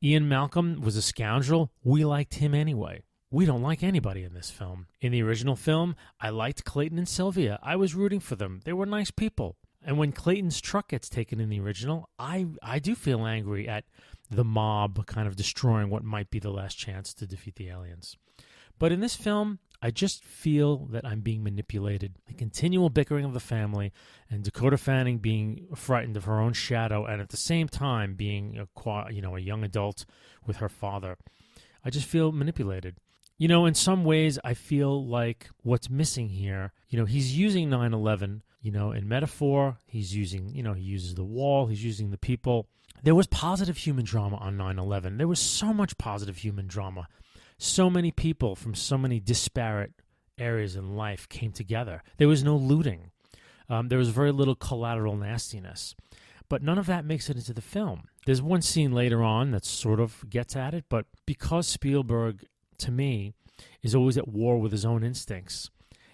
Ian Malcolm was a scoundrel. We liked him anyway. We don't like anybody in this film. In the original film, I liked Clayton and Sylvia. I was rooting for them. They were nice people. And when Clayton's truck gets taken in the original, I do feel angry at the mob kind of destroying what might be the last chance to defeat the aliens. But in this film, I just feel that I'm being manipulated. The continual bickering of the family, and Dakota Fanning being frightened of her own shadow, and at the same time being a young adult with her father. I just feel manipulated. In some ways, I feel like what's missing here, he's using 9/11, in metaphor. He's using, he uses the wall. He's using the people. There was positive human drama on 9/11. There was so much positive human drama. So many people from so many disparate areas in life came together. There was no looting. There was very little collateral nastiness. But none of that makes it into the film. There's one scene later on that sort of gets at it, but because Spielberg, to me, is always at war with his own instincts,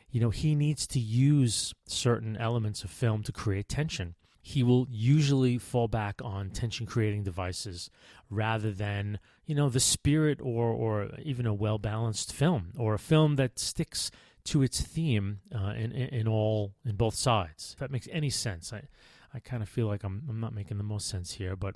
he needs to use certain elements of film to create tension. He will usually fall back on tension-creating devices rather than, the spirit or even a well-balanced film, or a film that sticks to its theme in both sides. If that makes any sense. I kind of feel like I'm not making the most sense here, but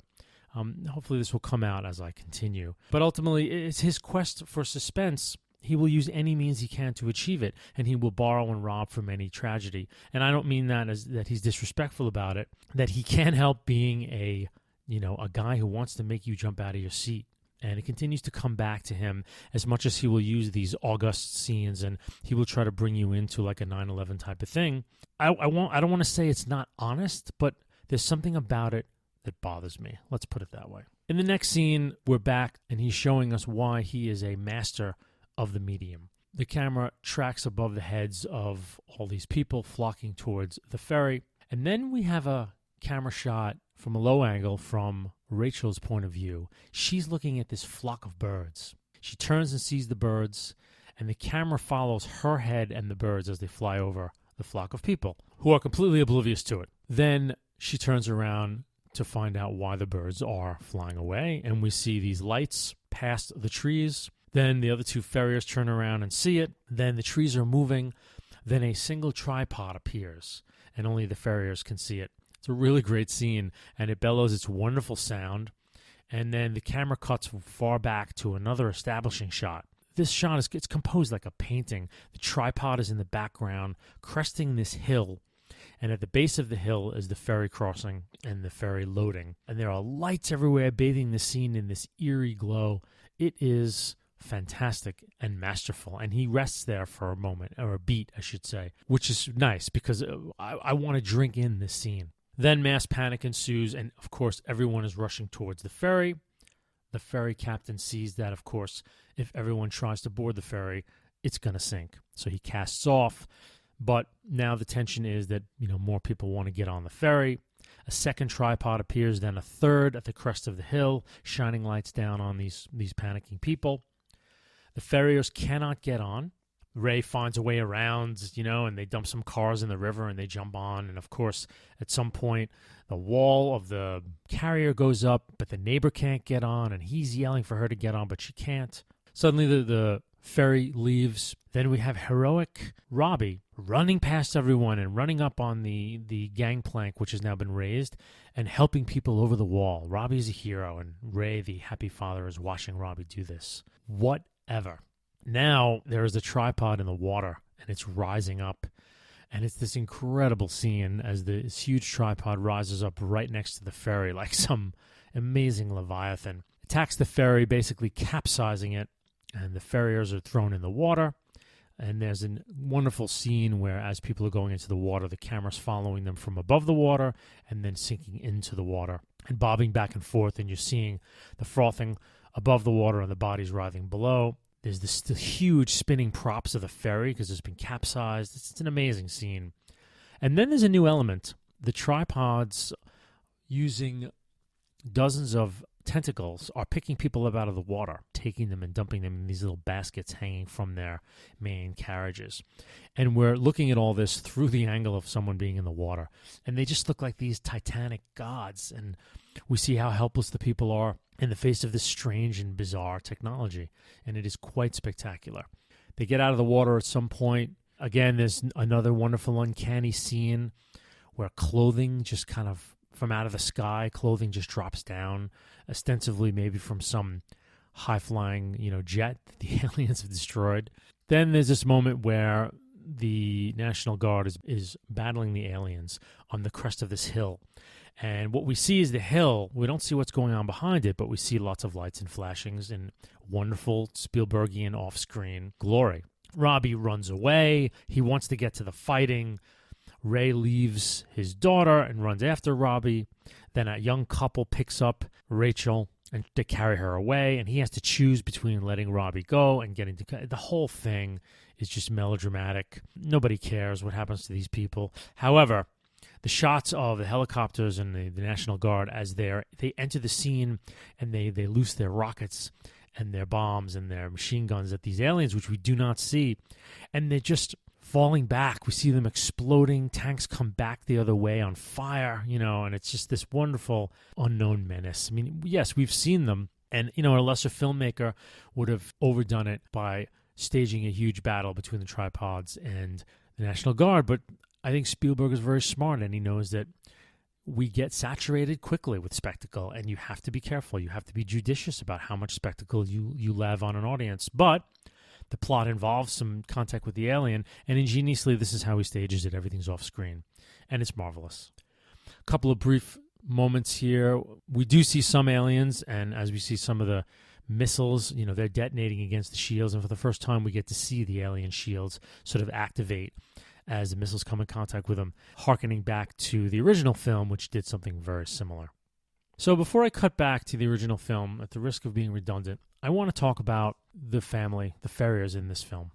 hopefully this will come out as I continue. But ultimately, it's his quest for suspense. He will use any means he can to achieve it, and he will borrow and rob from any tragedy. And I don't mean that as that he's disrespectful about it, that he can't help being a guy who wants to make you jump out of your seat. And it continues to come back to him as much as he will use these august scenes, and he will try to bring you into like a 9/11 type of thing. I don't want to say it's not honest, but there's something about it that bothers me. Let's put it that way. In the next scene, we're back, and he's showing us why he is a master of the medium. The camera tracks above the heads of all these people flocking towards the ferry, and then we have a camera shot from a low angle from Rachel's point of view. She's looking at this flock of birds. She turns and sees the birds, and the camera follows her head and the birds as they fly over the flock of people, who are completely oblivious to it. Then she turns around to find out why the birds are flying away, and we see these lights past the trees. Then the other two ferriers turn around and see it. Then the trees are moving. Then a single tripod appears, and only the farriers can see it. It's a really great scene, and it bellows its wonderful sound. And then the camera cuts far back to another establishing shot. This shot it's composed like a painting. The tripod is in the background, cresting this hill. And at the base of the hill is the ferry crossing and the ferry loading. And there are lights everywhere bathing the scene in this eerie glow. It is fantastic and masterful. And he rests there for a moment, or a beat, I should say, which is nice because I want to drink in this scene. Then mass panic ensues, and of course, everyone is rushing towards the ferry. The ferry captain sees that, of course, if everyone tries to board the ferry, it's going to sink. So he casts off. But now the tension is that, more people want to get on the ferry. A second tripod appears, then a third at the crest of the hill, shining lights down on these panicking people. The ferriers cannot get on. Ray finds a way around, and they dump some cars in the river and they jump on. And of course, at some point, the wall of the carrier goes up, but the neighbor can't get on, and he's yelling for her to get on, but she can't. Suddenly, the ferry leaves. Then we have heroic Robbie running past everyone and running up on the gangplank, which has now been raised, and helping people over the wall. Robbie's a hero, and Ray, the happy father, is watching Robbie do this. Whatever. Now there is a tripod in the water, and it's rising up. And it's this incredible scene as this huge tripod rises up right next to the ferry like some amazing leviathan. Attacks the ferry, basically capsizing it, and the ferriers are thrown in the water. And there's a wonderful scene where as people are going into the water, the camera's following them from above the water and then sinking into the water and bobbing back and forth. And you're seeing the frothing above the water and the bodies writhing below. There's this huge spinning props of the ferry because it's been capsized. It's an amazing scene. And then there's a new element. The tripods, using dozens of tentacles, are picking people up out of the water, taking them and dumping them in these little baskets hanging from their main carriages. And we're looking at all this through the angle of someone being in the water. And they just look like these titanic gods. And we see how helpless the people are in the face of this strange and bizarre technology. And it is quite spectacular. They get out of the water at some point. Again, there's another wonderful uncanny scene where clothing just kind of, from out of the sky, clothing just drops down, ostensibly maybe from some high-flying, jet that the aliens have destroyed. Then there's this moment where the National Guard is battling the aliens on the crest of this hill. And what we see is the hill. We don't see what's going on behind it, but we see lots of lights and flashings and wonderful Spielbergian off-screen glory. Robbie runs away. He wants to get to the fighting. Ray leaves his daughter and runs after Robbie. Then a young couple picks up Rachel and to carry her away, and he has to choose between letting Robbie go and getting to... The whole thing is just melodramatic. Nobody cares what happens to these people. However, the shots of the helicopters and the National Guard as they enter the scene and they loose their rockets and their bombs and their machine guns at these aliens, which we do not see, and they're just falling back. We see them exploding. Tanks come back the other way on fire, and it's just this wonderful unknown menace. I mean, yes, we've seen them, and, a lesser filmmaker would have overdone it by staging a huge battle between the tripods and the National Guard, but I think Spielberg is very smart, and he knows that we get saturated quickly with spectacle, and you have to be careful. You have to be judicious about how much spectacle you lav on an audience. But the plot involves some contact with the alien, and ingeniously, this is how he stages it. Everything's off screen, and it's marvelous. A couple of brief moments here. We do see some aliens, and as we see some of the missiles, they're detonating against the shields, and for the first time, we get to see the alien shields sort of activate as the missiles come in contact with them, hearkening back to the original film, which did something very similar. So before I cut back to the original film, at the risk of being redundant, I want to talk about the family, the Ferriers in this film.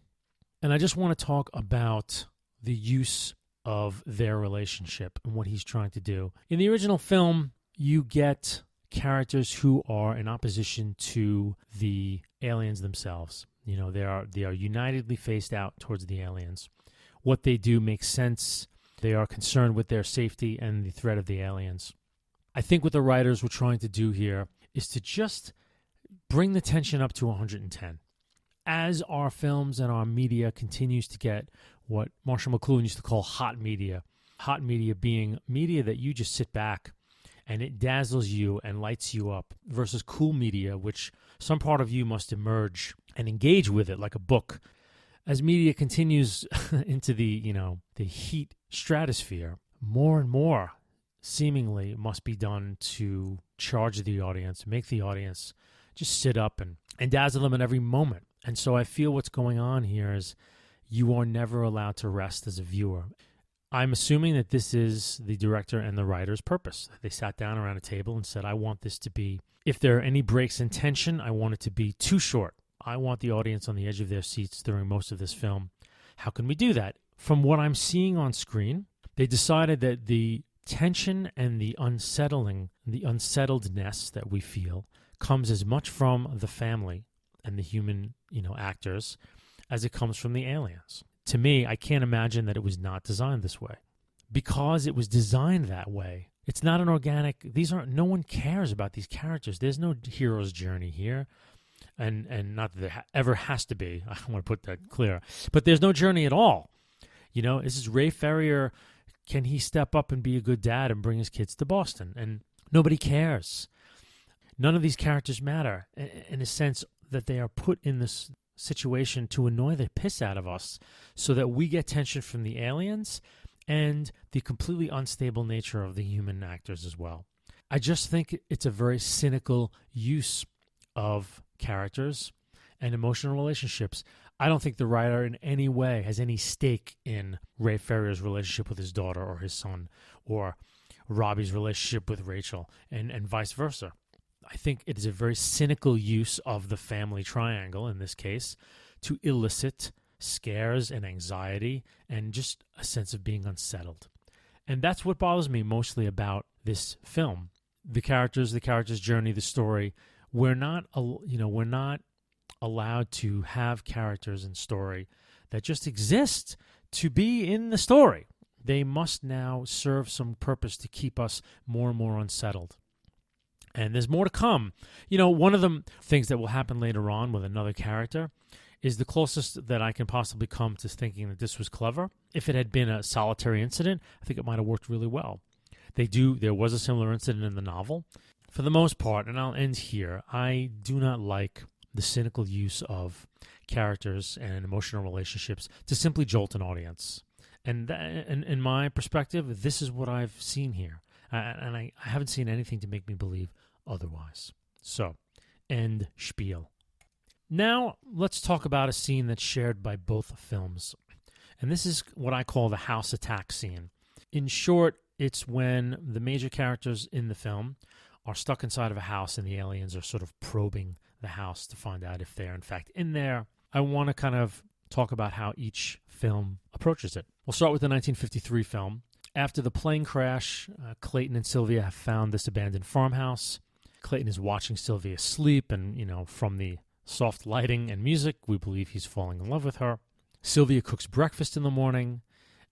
And I just want to talk about the use of their relationship and what he's trying to do. In the original film, you get characters who are in opposition to the aliens themselves. They are unitedly faced out towards the aliens. What they do makes sense. They are concerned with their safety and the threat of the aliens. I think what the writers were trying to do here is to just bring the tension up to 110. As our films and our media continues to get what Marshall McLuhan used to call hot media being media that you just sit back and it dazzles you and lights you up, versus cool media, which some part of you must emerge and engage with it like a book. As media continues into the heat stratosphere, more and more seemingly must be done to charge the audience, make the audience just sit up and dazzle them at every moment. And so I feel what's going on here is you are never allowed to rest as a viewer. I'm assuming that this is the director and the writer's purpose. They sat down around a table and said, I want this to be, if there are any breaks in tension, I want it to be too short. I want the audience on the edge of their seats during most of this film. How can we do that? From what I'm seeing on screen, they decided that the tension and the unsettledness that we feel comes as much from the family and the human, actors as it comes from the aliens. To me, I can't imagine that it was not designed this way. Because it was designed that way, it's not an organic, no one cares about these characters. There's no hero's journey here. And not that there ever has to be. I want to put that clear. But there's no journey at all. This is Ray Ferrier. Can he step up and be a good dad and bring his kids to Boston? And nobody cares. None of these characters matter in a sense that they are put in this situation to annoy the piss out of us so that we get tension from the aliens and the completely unstable nature of the human actors as well. I just think it's a very cynical use of characters and emotional relationships. I don't think the writer in any way has any stake in Ray Ferrier's relationship with his daughter or his son, or Robbie's relationship with Rachel, and vice versa. I think it is a very cynical use of the family triangle, in this case, to elicit scares and anxiety and just a sense of being unsettled. And that's what bothers me mostly about this film. The characters' journey, the story. We're not allowed to have characters and story that just exist to be in the story. They must now serve some purpose to keep us more and more unsettled. And there's more to come. One of the things that will happen later on with another character is the closest that I can possibly come to thinking that this was clever. If it had been a solitary incident, I think it might have worked really well. There was a similar incident in the novel. For the most part, and I'll end here, I do not like the cynical use of characters and emotional relationships to simply jolt an audience. And in my perspective, this is what I've seen here. And I haven't seen anything to make me believe otherwise. So, end spiel. Now, let's talk about a scene that's shared by both films. And this is what I call the house attack scene. In short, it's when the major characters in the film are stuck inside of a house and the aliens are sort of probing the house to find out if they're in fact in there. I want to kind of talk about how each film approaches it. We'll start with the 1953 film. After the plane crash, Clayton and Sylvia have found this abandoned farmhouse. Clayton is watching Sylvia sleep, and, from the soft lighting and music, we believe he's falling in love with her. Sylvia cooks breakfast in the morning,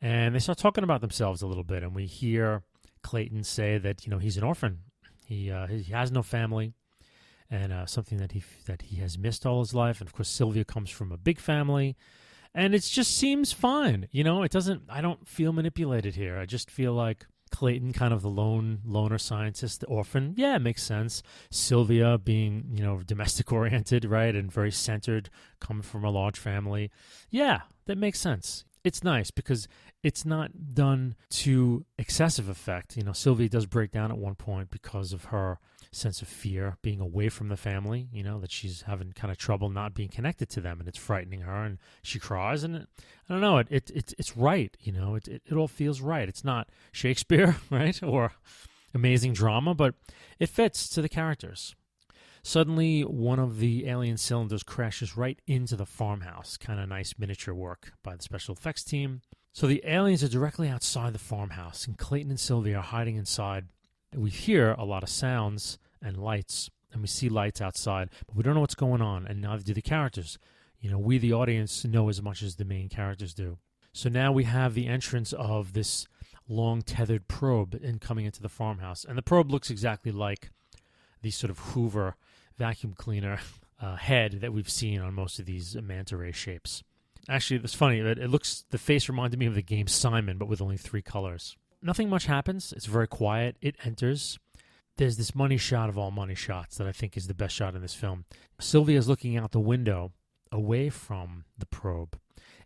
and they start talking about themselves a little bit, and we hear Clayton say that, he's an orphan. He has no family, and something that he has missed all his life. And, of course, Sylvia comes from a big family. And it just seems fine. I don't feel manipulated here. I just feel like Clayton, kind of the loner scientist, the orphan. Yeah, it makes sense. Sylvia being, domestic oriented, right? And very centered, coming from a large family. Yeah, that makes sense. It's nice because it's not done to excessive effect. Sylvia does break down at one point because of her sense of fear, being away from the family, that she's having kind of trouble not being connected to them, and it's frightening her, and she cries, and I don't know, it's right, it all feels right. It's not Shakespeare, right, or amazing drama, but it fits to the characters. Suddenly, one of the alien cylinders crashes right into the farmhouse. Kind of nice miniature work by the special effects team. So the aliens are directly outside the farmhouse, and Clayton and Sylvia are hiding inside. We hear a lot of sounds and lights, and we see lights outside, but we don't know what's going on, and neither do the characters. We, the audience, know as much as the main characters do. So now we have the entrance of this long tethered probe coming into the farmhouse, and the probe looks exactly like the sort of Hoover vacuum cleaner head that we've seen on most of these manta ray shapes. Actually, it's funny. The face reminded me of the game Simon, but with only 3 colors. Nothing much happens. It's very quiet. It enters. There's this money shot of all money shots that I think is the best shot in this film. Sylvia's looking out the window away from the probe,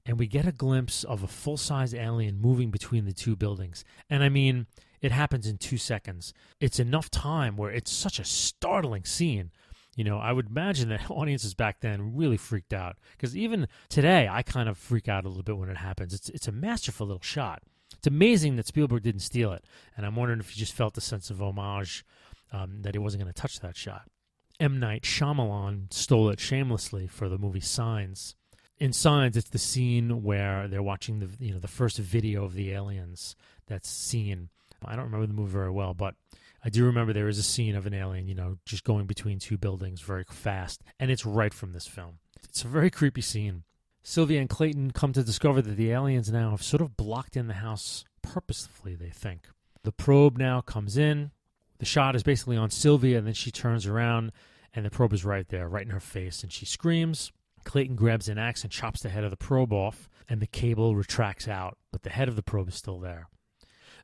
and we get a glimpse of a full-size alien moving between the 2 buildings. And I mean, it happens in 2 seconds. It's enough time where it's such a startling scene. I would imagine that audiences back then really freaked out, because even today, I kind of freak out a little bit when it happens. It's a masterful little shot. It's amazing that Spielberg didn't steal it, and I'm wondering if he just felt a sense of homage, that he wasn't going to touch that shot. M. Night Shyamalan stole it shamelessly for the movie Signs. In Signs, it's the scene where they're watching the first video of the aliens that's seen. I don't remember the movie very well, but I do remember there is a scene of an alien, just going between two buildings very fast, and it's right from this film. It's a very creepy scene. Sylvia and Clayton come to discover that the aliens now have sort of blocked in the house purposefully, they think. The probe now comes in. The shot is basically on Sylvia, and then she turns around, and the probe is right there, right in her face, and she screams. Clayton grabs an axe and chops the head of the probe off, and the cable retracts out, but the head of the probe is still there.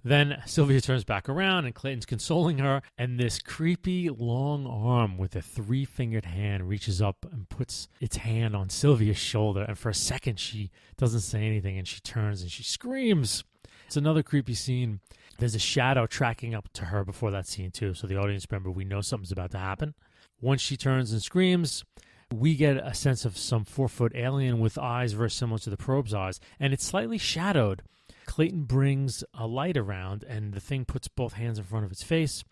Then Sylvia turns back around, and Clayton's consoling her, and this creepy long arm with a 3-fingered hand reaches up and puts its hand on Sylvia's shoulder, and for a second she doesn't say anything, and she turns and she screams. It's another creepy scene. There's a shadow tracking up to her before that scene too, so the audience member, we know something's about to happen. Once she turns and screams, we get a sense of some 4-foot alien with eyes very similar to the probe's eyes, and it's slightly shadowed. Clayton brings a light around, and the thing puts both hands in front of its face.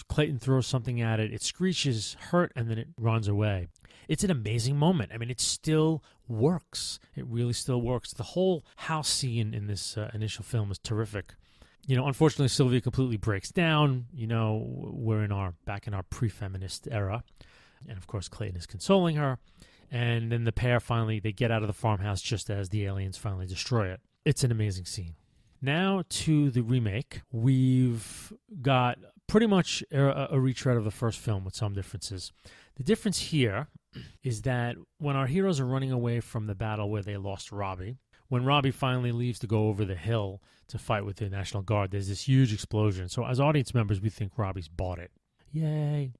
Clayton throws something at it. It screeches, hurt, and then it runs away. It's an amazing moment. I mean, it still works. It really still works. The whole house scene in this initial film is terrific. Unfortunately, Sylvia completely breaks down. We're back in our pre-feminist era. And, of course, Clayton is consoling her. And then the pair they get out of the farmhouse just as the aliens finally destroy it. It's an amazing scene. Now to the remake. We've got pretty much a retread of the first film with some differences. The difference here is that when our heroes are running away from the battle where they lost Robbie, when Robbie finally leaves to go over the hill to fight with the National Guard, there's this huge explosion. So as audience members, we think Robbie's bought it. Yay.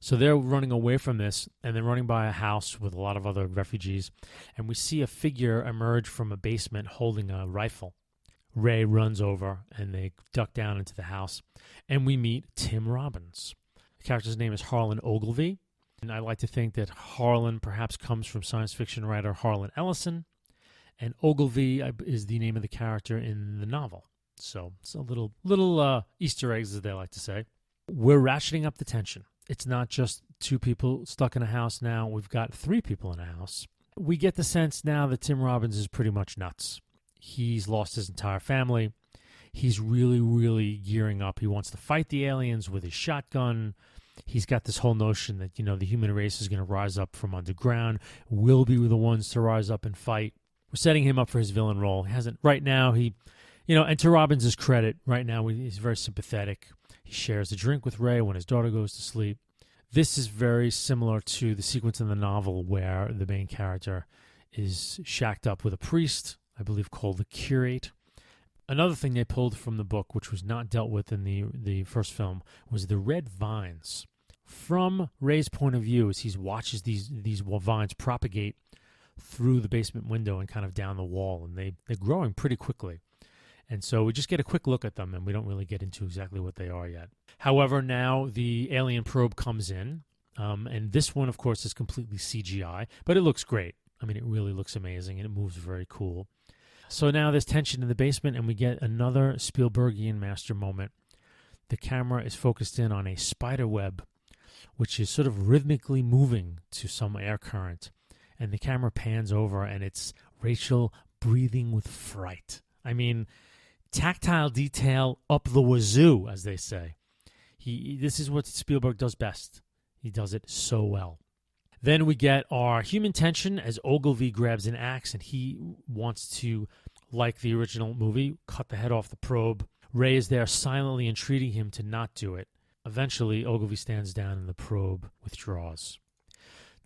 So they're running away from this, and they're running by a house with a lot of other refugees, and we see a figure emerge from a basement holding a rifle. Ray runs over, and they duck down into the house, and we meet Tim Robbins. The character's name is Harlan Ogilvy, and I like to think that Harlan perhaps comes from science fiction writer Harlan Ellison, and Ogilvy is the name of the character in the novel. So it's a little Easter eggs, as they like to say. We're ratcheting up the tension. It's not just 2 people stuck in a house now. We've got 3 people in a house. We get the sense now that Tim Robbins is pretty much nuts. He's lost his entire family. He's really, really gearing up. He wants to fight the aliens with his shotgun. He's got this whole notion that, the human race is going to rise up from underground. We'll be the ones to rise up and fight. We're setting him up for his villain role. He hasn't, right now, and to Robbins' credit, right now he's very sympathetic. He shares a drink with Ray when his daughter goes to sleep. This is very similar to the sequence in the novel where the main character is shacked up with a priest, I believe called the curate. Another thing they pulled from the book, which was not dealt with in the first film, was the red vines. From Ray's point of view, as he watches these vines propagate through the basement window and kind of down the wall, and they're growing pretty quickly. And so we just get a quick look at them, and we don't really get into exactly what they are yet. However, now the alien probe comes in, and this one, of course, is completely CGI, but it looks great. I mean, it really looks amazing, and it moves very cool. So now there's tension in the basement, and we get another Spielbergian master moment. The camera is focused in on a spider web, which is sort of rhythmically moving to some air current, and the camera pans over, and it's Rachel breathing with fright. I mean, tactile detail up the wazoo, as they say. This is what Spielberg does best. He does it so well. Then we get our human tension as Ogilvy grabs an axe, and he wants to, like the original movie, cut the head off the probe. Ray is there silently entreating him to not do it. Eventually, Ogilvy stands down and the probe withdraws.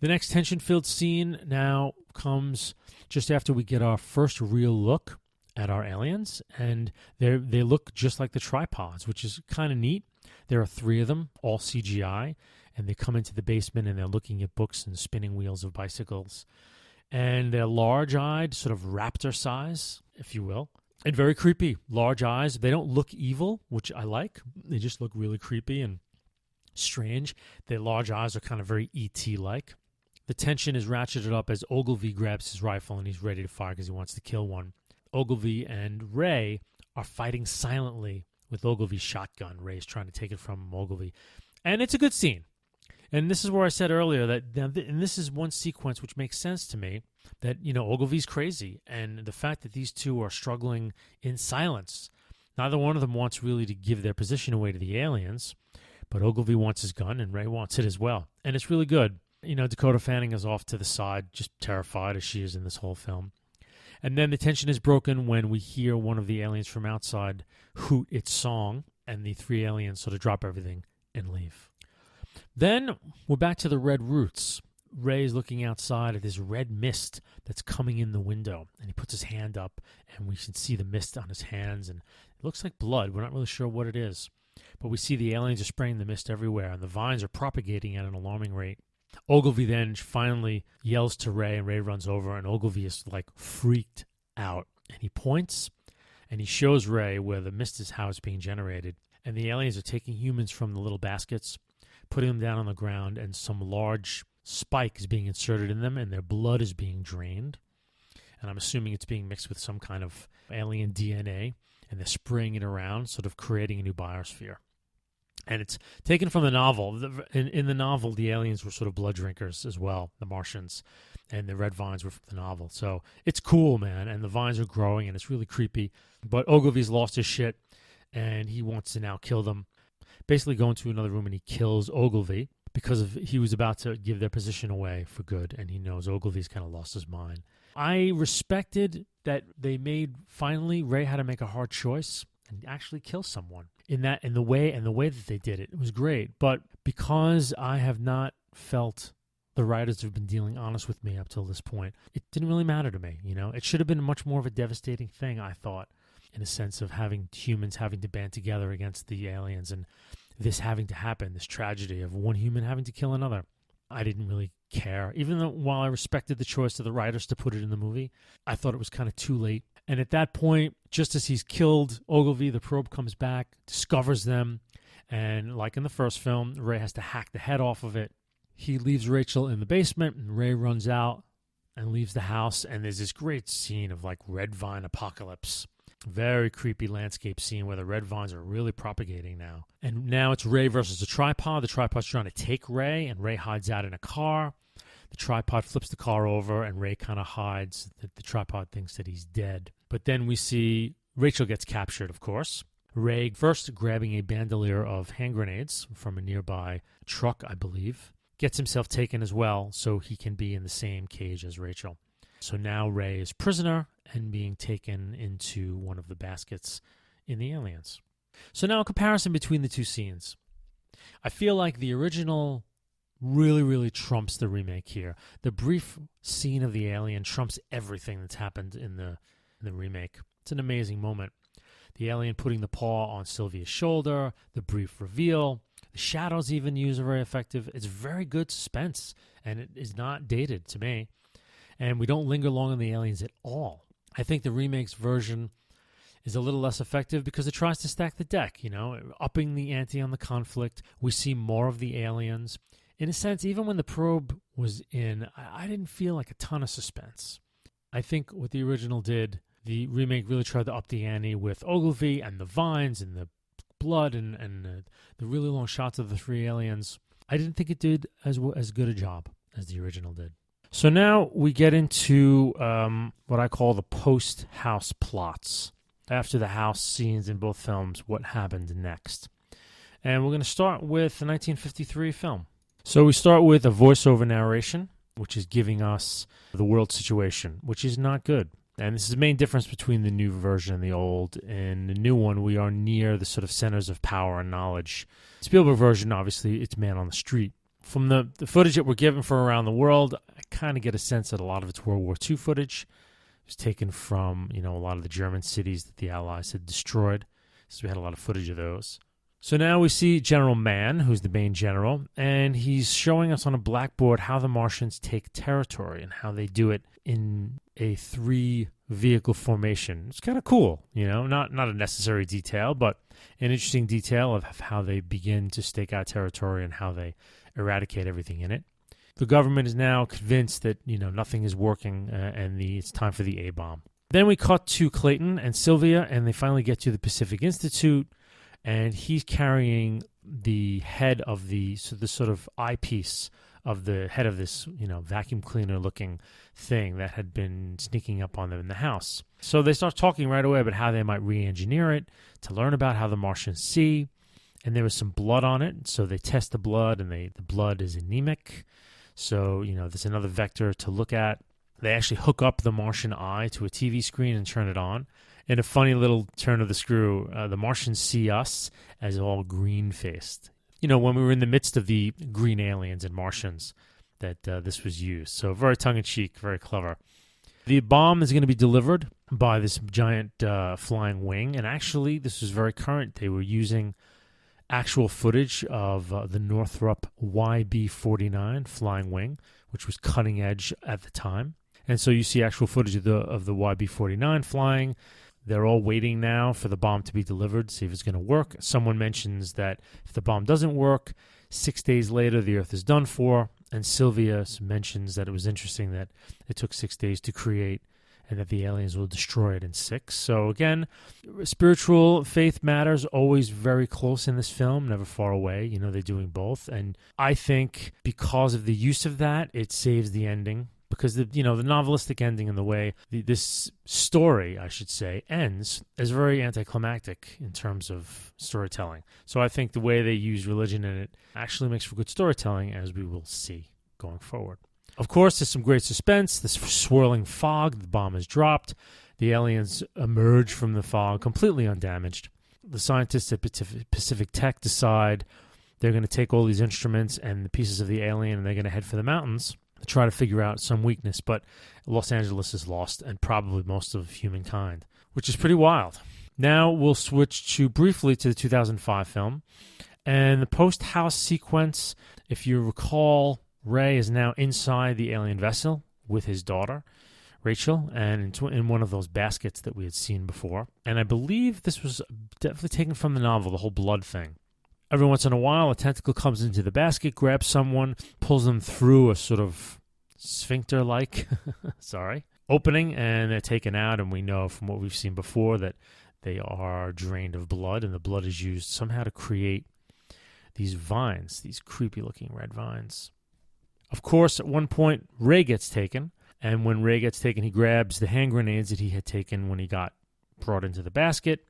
The next tension-filled scene now comes just after we get our first real look at our aliens, and they look just like the tripods, which is kind of neat. There are 3 of them, all CGI, and they come into the basement and they're looking at books and spinning wheels of bicycles. And they're large-eyed, sort of raptor size, if you will, and very creepy. Large eyes. They don't look evil, which I like. They just look really creepy, and strange. Their large eyes are kind of very E.T.-like. The tension is ratcheted up as Ogilvy grabs his rifle and he's ready to fire because he wants to kill one. Ogilvy and Ray are fighting silently with Ogilvy's shotgun. Ray's trying to take it from Ogilvy. And it's a good scene. And this is where I said earlier that, and this is one sequence which makes sense to me, that, Ogilvy's crazy. And the fact that these two are struggling in silence. Neither one of them wants really to give their position away to the aliens, but Ogilvy wants his gun and Ray wants it as well. And it's really good. Dakota Fanning is off to the side, just terrified as she is in this whole film. And then the tension is broken when we hear one of the aliens from outside hoot its song, and the three aliens sort of drop everything and leave. Then we're back to the red roots. Ray's looking outside at this red mist that's coming in the window, and he puts his hand up, and we can see the mist on his hands, and it looks like blood. We're not really sure what it is. But we see the aliens are spraying the mist everywhere, and the vines are propagating at an alarming rate. Ogilvy then finally yells to Ray, and Ray runs over, and Ogilvy is like freaked out. And he points, and he shows Ray where the mist is how it's being generated. And the aliens are taking humans from the little baskets, putting them down on the ground, and some large spike is being inserted in them, and their blood is being drained. And I'm assuming it's being mixed with some kind of alien DNA, and they're spraying it around, sort of creating a new biosphere. And it's taken from the novel. In the novel, the aliens were sort of blood drinkers as well, the Martians, and the red vines were from the novel. So it's cool, man, and the vines are growing, and it's really creepy. But Ogilvy's lost his shit, and he wants to now kill them. Basically go into another room, and he kills Ogilvy because he was about to give their position away for good, and he knows Ogilvy's kind of lost his mind. I respected that they finally, Ray had to make a hard choice and actually kill someone. In the way that they did it, it was great. But because I have not felt the writers have been dealing honest with me up till this point, it didn't really matter to me. It should have been much more of a devastating thing, I thought, in a sense of having humans having to band together against the aliens and this having to happen, this tragedy of one human having to kill another. I didn't really care. Even though while I respected the choice of the writers to put it in the movie, I thought it was kind of too late. And at that point, just as he's killed Ogilvy, the probe comes back, discovers them, and like in the first film, Ray has to hack the head off of it. He leaves Rachel in the basement, and Ray runs out and leaves the house, and there's this great scene of like red vine apocalypse. Very creepy landscape scene where the red vines are really propagating now. And now it's Ray versus the tripod. The tripod's trying to take Ray, and Ray hides out in a car. The tripod flips the car over, and Ray kind of hides. The tripod thinks that he's dead. But then we see Rachel gets captured, of course. Ray first grabbing a bandolier of hand grenades from a nearby truck, I believe. Gets himself taken as well so he can be in the same cage as Rachel. So now Ray is prisoner and being taken into one of the baskets in the aliens. So now a comparison between the two scenes. I feel like the original really, really trumps the remake here. The brief scene of the alien trumps everything that's happened in the remake. It's an amazing moment. The alien putting the paw on Sylvia's shoulder, the brief reveal, the shadows even used are very effective. It's very good suspense, and it is not dated to me. And we don't linger long on the aliens at all. I think the remake's version is a little less effective because it tries to stack the deck, upping the ante on the conflict. We see more of the aliens. In a sense, even when the probe was in, I didn't feel like a ton of suspense. I think what the original did, the remake really tried to up the ante with Ogilvy and the vines and the blood and the really long shots of the three aliens. I didn't think it did as good a job as the original did. So now we get into what I call the post-house plots. After the house scenes in both films, what happened next? And we're going to start with the 1953 film. So we start with a voiceover narration, which is giving us the world situation, which is not good. And this is the main difference between the new version and the old. In the new one, we are near the sort of centers of power and knowledge. Spielberg version, obviously, it's man on the street. From the footage that we're given for around the world, I kind of get a sense that a lot of it's World War II footage. It was taken from, a lot of the German cities that the Allies had destroyed. So we had a lot of footage of those. So now we see General Mann, who's the main general, and he's showing us on a blackboard how the Martians take territory and how they do it in a 3 vehicle formation. It's kind of cool, not a necessary detail, but an interesting detail of how they begin to stake out territory and how they eradicate everything in it. The government is now convinced that, nothing is working and it's time for the A-bomb. Then we cut to Clayton and Sylvia, and they finally get to the Pacific Institute, and he's carrying the head of the sort of eyepiece of the head of this, vacuum cleaner looking thing that had been sneaking up on them in the house. So they start talking right away about how they might re-engineer it to learn about how the Martians see. And there was some blood on it, so they test the blood, and the blood is anemic. So, there's another vector to look at. They actually hook up the Martian eye to a TV screen and turn it on. In a funny little turn of the screw, the Martians see us as all green-faced. When we were in the midst of the green aliens and Martians, that this was used. So very tongue-in-cheek, very clever. The bomb is going to be delivered by this giant flying wing. And actually, this was very current. They were using actual footage of the Northrop YB-49 flying wing, which was cutting edge at the time. And so you see actual footage of the YB-49 flying. They're all waiting now for the bomb to be delivered, see if it's going to work. Someone mentions that if the bomb doesn't work, 6 days later the Earth is done for. And Sylvia mentions that it was interesting that it took 6 days to create and that the aliens will destroy it in 6. So again, spiritual faith matters, always very close in this film, never far away. They're doing both. And I think because of the use of that, it saves the ending. Because the novelistic ending and the way this story, I should say, ends is very anticlimactic in terms of storytelling. So I think the way they use religion in it actually makes for good storytelling, as we will see going forward. Of course, there's some great suspense. This swirling fog, the bomb is dropped. The aliens emerge from the fog completely undamaged. The scientists at Pacific Tech decide they're going to take all these instruments and the pieces of the alien, and they're going to head for the mountains to try to figure out some weakness. But Los Angeles is lost, and probably most of humankind, which is pretty wild. Now we'll switch briefly to the 2005 film. And the post-house sequence, if you recall, Ray is now inside the alien vessel with his daughter, Rachel, and in one of those baskets that we had seen before. And I believe this was definitely taken from the novel, the whole blood thing. Every once in a while, a tentacle comes into the basket, grabs someone, pulls them through a sort of sphincter-like opening, and they're taken out. And we know from what we've seen before that they are drained of blood, and the blood is used somehow to create these vines, these creepy-looking red vines. Of course, at one point, Ray gets taken, and when Ray gets taken, he grabs the hand grenades that he had taken when he got brought into the basket.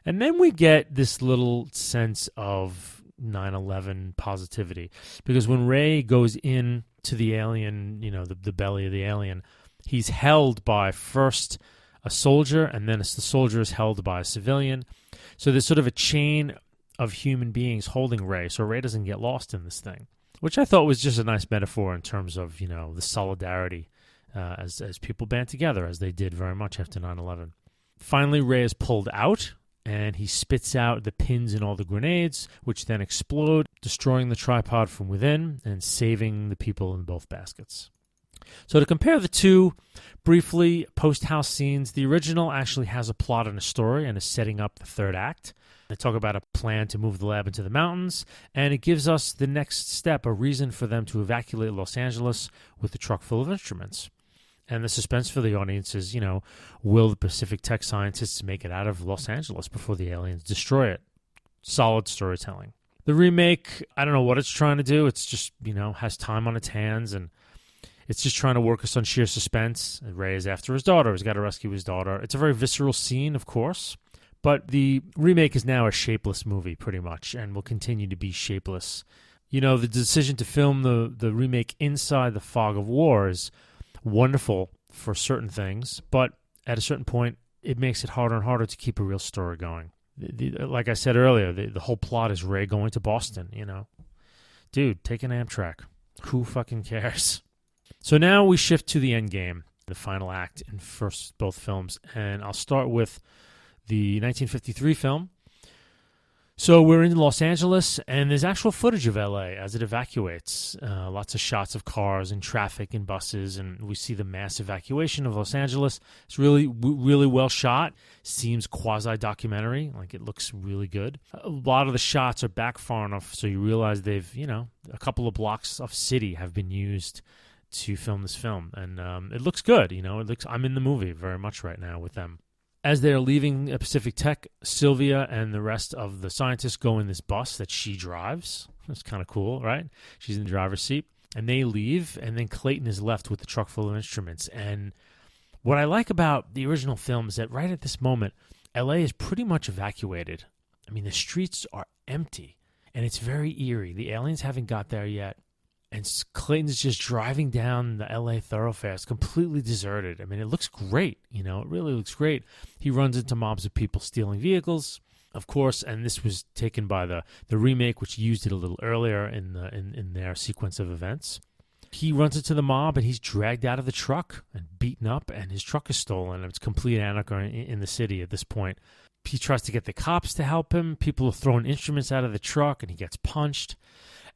And then we get this little sense of 9/11 positivity, because when Ray goes in to the alien, the belly of the alien, he's held by first a soldier, and then the soldier is held by a civilian. So there's sort of a chain of human beings holding Ray, so Ray doesn't get lost in this thing, which I thought was just a nice metaphor in terms of, the solidarity as people band together, as they did very much after 9/11. Finally, Ray is pulled out, and he spits out the pins in all the grenades, which then explode, destroying the tripod from within and saving the people in both baskets. So to compare the two, briefly, post-house scenes, the original actually has a plot and a story and is setting up the third act. They talk about a plan to move the lab into the mountains, and it gives us the next step, a reason for them to evacuate Los Angeles with a truck full of instruments. And the suspense for the audience is, will the Pacific Tech scientists make it out of Los Angeles before the aliens destroy it? Solid storytelling. The remake, I don't know what it's trying to do. It's just, has time on its hands, and it's just trying to work us on sheer suspense. Ray is after his daughter. He's got to rescue his daughter. It's a very visceral scene, of course. But the remake is now a shapeless movie, pretty much, and will continue to be shapeless. The decision to film the remake inside the fog of war is wonderful for certain things, but at a certain point, it makes it harder and harder to keep a real story going. Like I said earlier, the whole plot is Ray going to Boston, Dude, take an Amtrak. Who fucking cares? So now we shift to the end game, the final act in both films, and I'll start with the 1953 film. So we're in Los Angeles, and there's actual footage of LA as it evacuates. Lots of shots of cars and traffic and buses, and we see the mass evacuation of Los Angeles. It's really, really well shot. Seems quasi-documentary, like it looks really good. A lot of the shots are back far enough so you realize they've, a couple of blocks of city have been used to film this film, and it looks good. I'm in the movie very much right now with them. As they're leaving Pacific Tech, Sylvia and the rest of the scientists go in this bus that she drives. That's kind of cool, right? She's in the driver's seat. And they leave, and then Clayton is left with the truck full of instruments. And what I like about the original film is that right at this moment, LA is pretty much evacuated. I mean, the streets are empty, and it's very eerie. The aliens haven't got there yet. And Clayton's just driving down the LA thoroughfare. It's completely deserted. I mean, it looks great. It really looks great. He runs into mobs of people stealing vehicles, of course. And this was taken by the remake, which used it a little earlier in their sequence of events. He runs into the mob, and he's dragged out of the truck and beaten up, and his truck is stolen. It's complete anarchy in the city at this point. He tries to get the cops to help him. People are throwing instruments out of the truck, and he gets punched.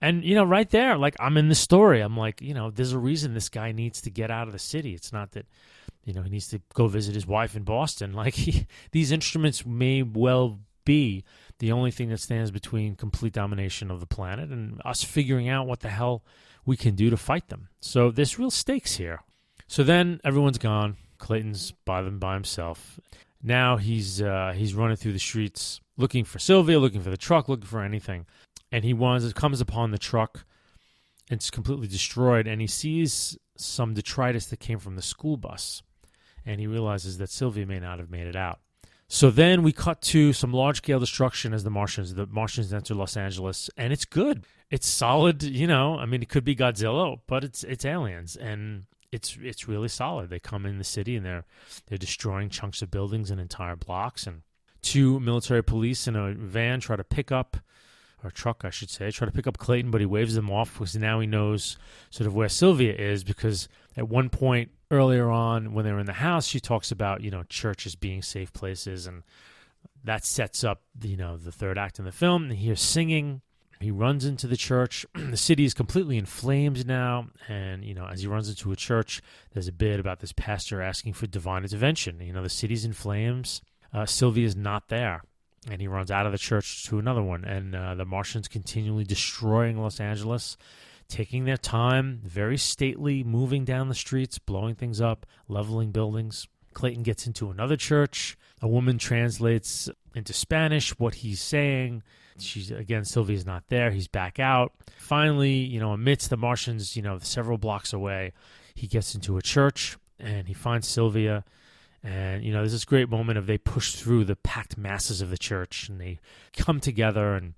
And, right there, like, I'm in the story. I'm like, there's a reason this guy needs to get out of the city. It's not that, he needs to go visit his wife in Boston. Like, these instruments may well be the only thing that stands between complete domination of the planet and us figuring out what the hell we can do to fight them. So there's real stakes here. So then everyone's gone. Clayton's by himself. Now he's running through the streets looking for Sylvia, looking for the truck, looking for anything. And he comes upon the truck, and it's completely destroyed, and he sees some detritus that came from the school bus, and he realizes that Sylvia may not have made it out. So then we cut to some large-scale destruction as the Martians enter Los Angeles, and it's good. It's solid, I mean, it could be Godzilla, but it's aliens, and it's really solid. They come in the city, and they're destroying chunks of buildings and entire blocks, and 2 military police in a van try to pick up Clayton, but he waves them off because now he knows sort of where Sylvia is, because at one point earlier on when they were in the house, she talks about, churches being safe places, and that sets up, the third act in the film. And he hears singing. He runs into the church. The city is completely in flames now, and, as he runs into a church, there's a bit about this pastor asking for divine intervention. The city's in flames. Sylvia's not there. And he runs out of the church to another one. And the Martians continually destroying Los Angeles, taking their time, very stately, moving down the streets, blowing things up, leveling buildings. Clayton gets into another church. A woman translates into Spanish what he's saying. Sylvia's not there. He's back out. Finally, amidst the Martians, several blocks away, he gets into a church, and he finds Sylvia. And, there's this great moment of they push through the packed masses of the church, and they come together, and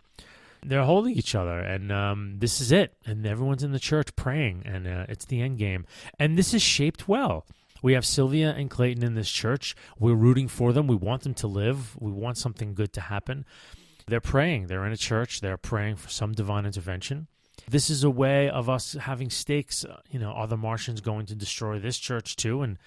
they're holding each other, and this is it. And everyone's in the church praying, and it's the end game. And this is shaped well. We have Sylvia and Clayton in this church. We're rooting for them. We want them to live. We want something good to happen. They're praying. They're in a church. They're praying for some divine intervention. This is a way of us having stakes. Are the Martians going to destroy this church too? And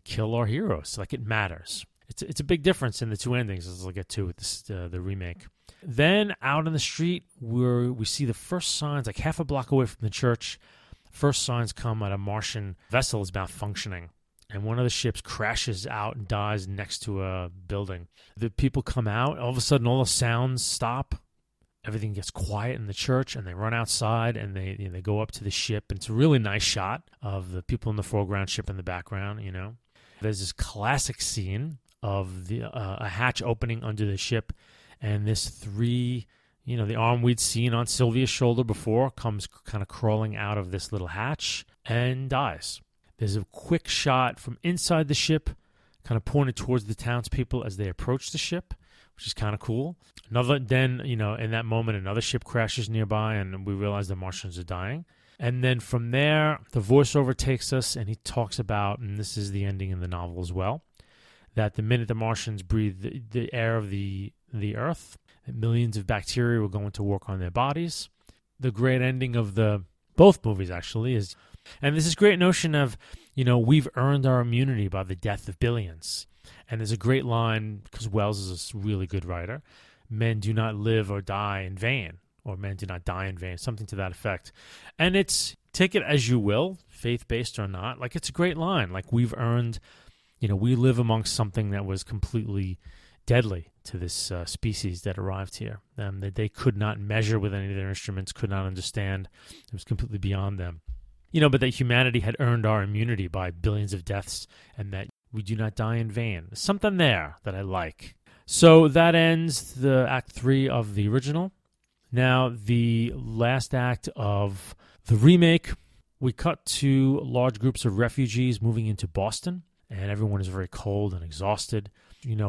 kill our heroes. Like, it matters. It's a big difference in the two endings, as I'll get to with this, the remake. Then out in the street, we see the first signs, like half a block away from the church. First signs come that a Martian vessel is malfunctioning, and one of the ships crashes out and dies next to a building. The people come out. All of a sudden, all the sounds stop. Everything gets quiet in the church, and they run outside, and they go up to the ship. And it's a really nice shot of the people in the foreground, ship in the background. There's this classic scene of a hatch opening under the ship, and this the arm we'd seen on Sylvia's shoulder before comes kind of crawling out of this little hatch and dies. There's a quick shot from inside the ship, kind of pointed towards the townspeople as they approach the ship, which is kind of cool. In that moment, another ship crashes nearby, and we realize the Martians are dying. And then from there, the voiceover takes us, and he talks about, and this is the ending in the novel as well, that the minute the Martians breathe the air of the Earth, millions of bacteria will go into work on their bodies. The great ending of both movies, actually, is, and this is great notion of, we've earned our immunity by the death of billions. And there's a great line, because Wells is a really good writer, men do not live or die in vain, or men do not die in vain, something to that effect. And it's, take it as you will, faith-based or not, like it's a great line. Like we've earned, we live amongst something that was completely deadly to this species that arrived here, that they could not measure with any of their instruments, could not understand. It was completely beyond them. But that humanity had earned our immunity by billions of deaths, and that we do not die in vain. There's something there that I like. So that ends the Act 3 of the original. Now, the last act of the remake, we cut to large groups of refugees moving into Boston, and everyone is very cold and exhausted.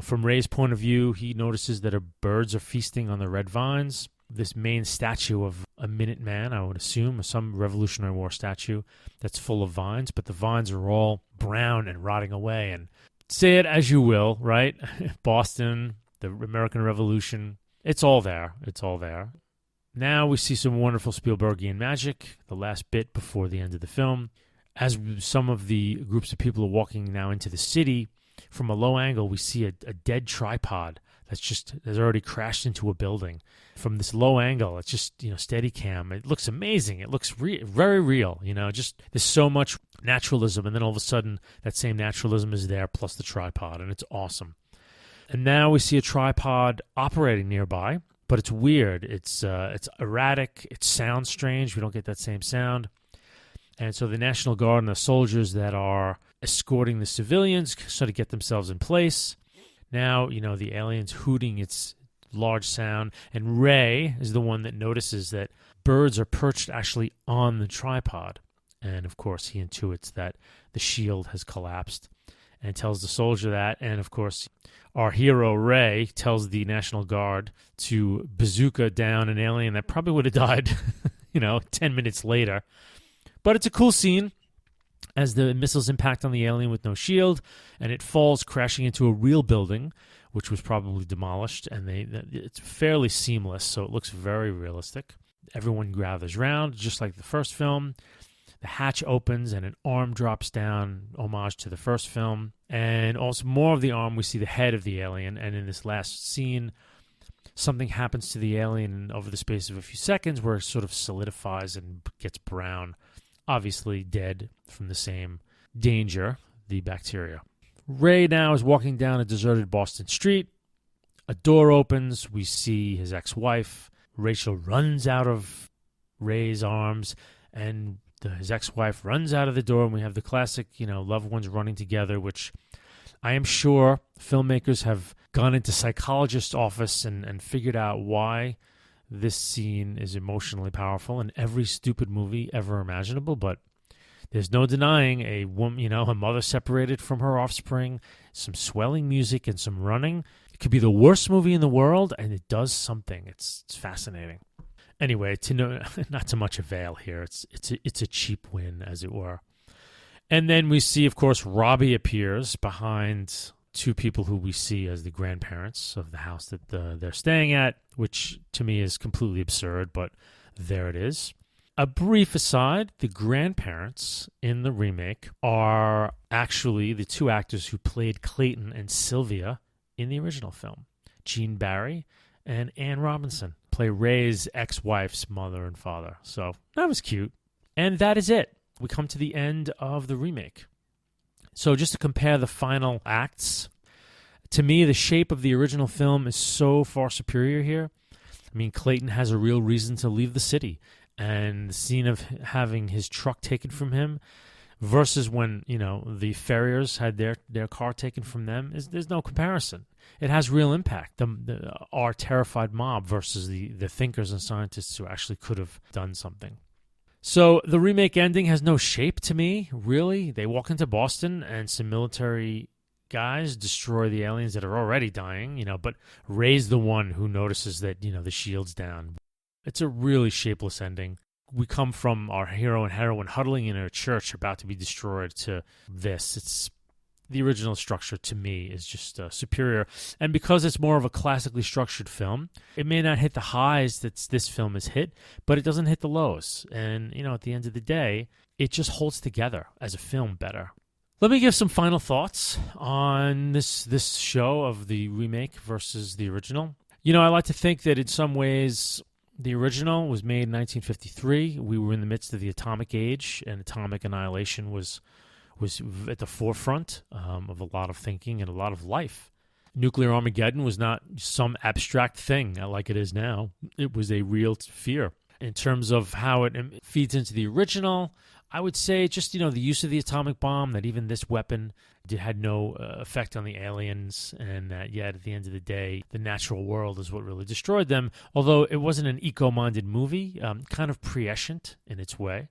From Ray's point of view, he notices that birds are feasting on the red vines. This main statue of a Minuteman, I would assume, some Revolutionary War statue that's full of vines, but the vines are all brown and rotting away. And say it as you will, right? Boston, the American Revolution, it's all there. It's all there. Now we see some wonderful Spielbergian magic, the last bit before the end of the film. As some of the groups of people are walking now into the city, from a low angle, we see a dead tripod has already crashed into a building. From this low angle, it's just, steady cam. It looks amazing. It looks very real, just there's so much naturalism. And then all of a sudden, that same naturalism is there, plus the tripod, and it's awesome. And now we see a tripod operating nearby, but it's weird. It's erratic. It sounds strange. We don't get that same sound. And so the National Guard and the soldiers that are escorting the civilians sort of get themselves in place. Now, the alien's hooting its large sound, and Ray is the one that notices that birds are perched actually on the tripod. And, of course, he intuits that the shield has collapsed and tells the soldier that. And, of course, our hero, Ray, tells the National Guard to bazooka down an alien that probably would have died, 10 minutes later. But it's a cool scene as the missiles impact on the alien with no shield, and it falls crashing into a real building, which was probably demolished, and it's fairly seamless, so it looks very realistic. Everyone gathers around, just like the first film. The hatch opens, and an arm drops down, homage to the first film. And also more of the arm, we see the head of the alien, and in this last scene, something happens to the alien over the space of a few seconds where it sort of solidifies and gets brown. Obviously dead from the same danger, the bacteria. Ray now is walking down a deserted Boston street. A door opens. We see his ex-wife. Rachel runs out of Ray's arms, and his ex-wife runs out of the door, and we have the classic, loved ones running together, which I am sure filmmakers have gone into psychologist's office and figured out why this scene is emotionally powerful in every stupid movie ever imaginable. But there's no denying a woman, a mother separated from her offspring, some swelling music and some running. It could be the worst movie in the world, and it does something. It's fascinating. Anyway, not to much avail here. It's a cheap win, as it were. And then we see, of course, Robbie appears behind two people who we see as the grandparents of the house that they're staying at, which to me is completely absurd, but there it is. A brief aside, the grandparents in the remake are actually the two actors who played Clayton and Sylvia in the original film. Gene Barry and Ann Robinson play Ray's ex-wife's mother and father. So that was cute. And that is it. We come to the end of the remake. So just to compare the final acts, to me, the shape of the original film is so far superior here. I mean, Clayton has a real reason to leave the city. And the scene of having his truck taken from him versus when, the farriers had their car taken from them, there's no comparison. It has real impact. Our terrified mob versus the thinkers and scientists who actually could have done something. So the remake ending has no shape to me, really. They walk into Boston and some military guys destroy the aliens that are already dying, but Ray's the one who notices that, the shield's down. It's a really shapeless ending. We come from our hero and heroine huddling in a church about to be destroyed to this. It's the original structure, to me, is just superior. And because it's more of a classically structured film, it may not hit the highs that this film has hit, but it doesn't hit the lows. And, at the end of the day, it just holds together as a film better. Let me give some final thoughts on this show of the remake versus the original. I like to think that in some ways the original was made in 1953. We were in the midst of the atomic age, and atomic annihilation was at the forefront of a lot of thinking and a lot of life. Nuclear Armageddon was not some abstract thing like it is now. It was a real fear. In terms of how it feeds into the original, I would say just, the use of the atomic bomb, that even this weapon had no effect on the aliens, and that yet at the end of the day, the natural world is what really destroyed them. Although it wasn't an eco-minded movie, kind of prescient in its way.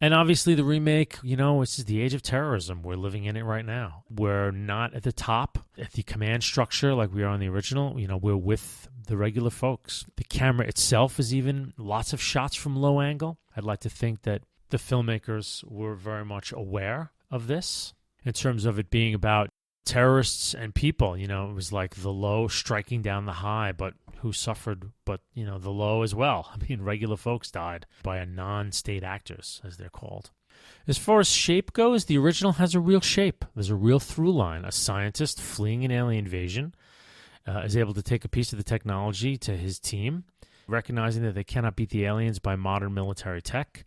And obviously the remake, this is the age of terrorism. We're living in it right now. We're not at the top, at the command structure like we are in the original. We're with the regular folks. The camera itself is even lots of shots from low angle. I'd like to think that the filmmakers were very much aware of this in terms of it being about terrorists and people. It was like the low striking down the high, but who suffered, but, the low as well. I mean, regular folks died by non-state actors, as they're called. As far as shape goes, the original has a real shape. There's a real through line. A scientist fleeing an alien invasion is able to take a piece of the technology to his team, recognizing that they cannot beat the aliens by modern military tech,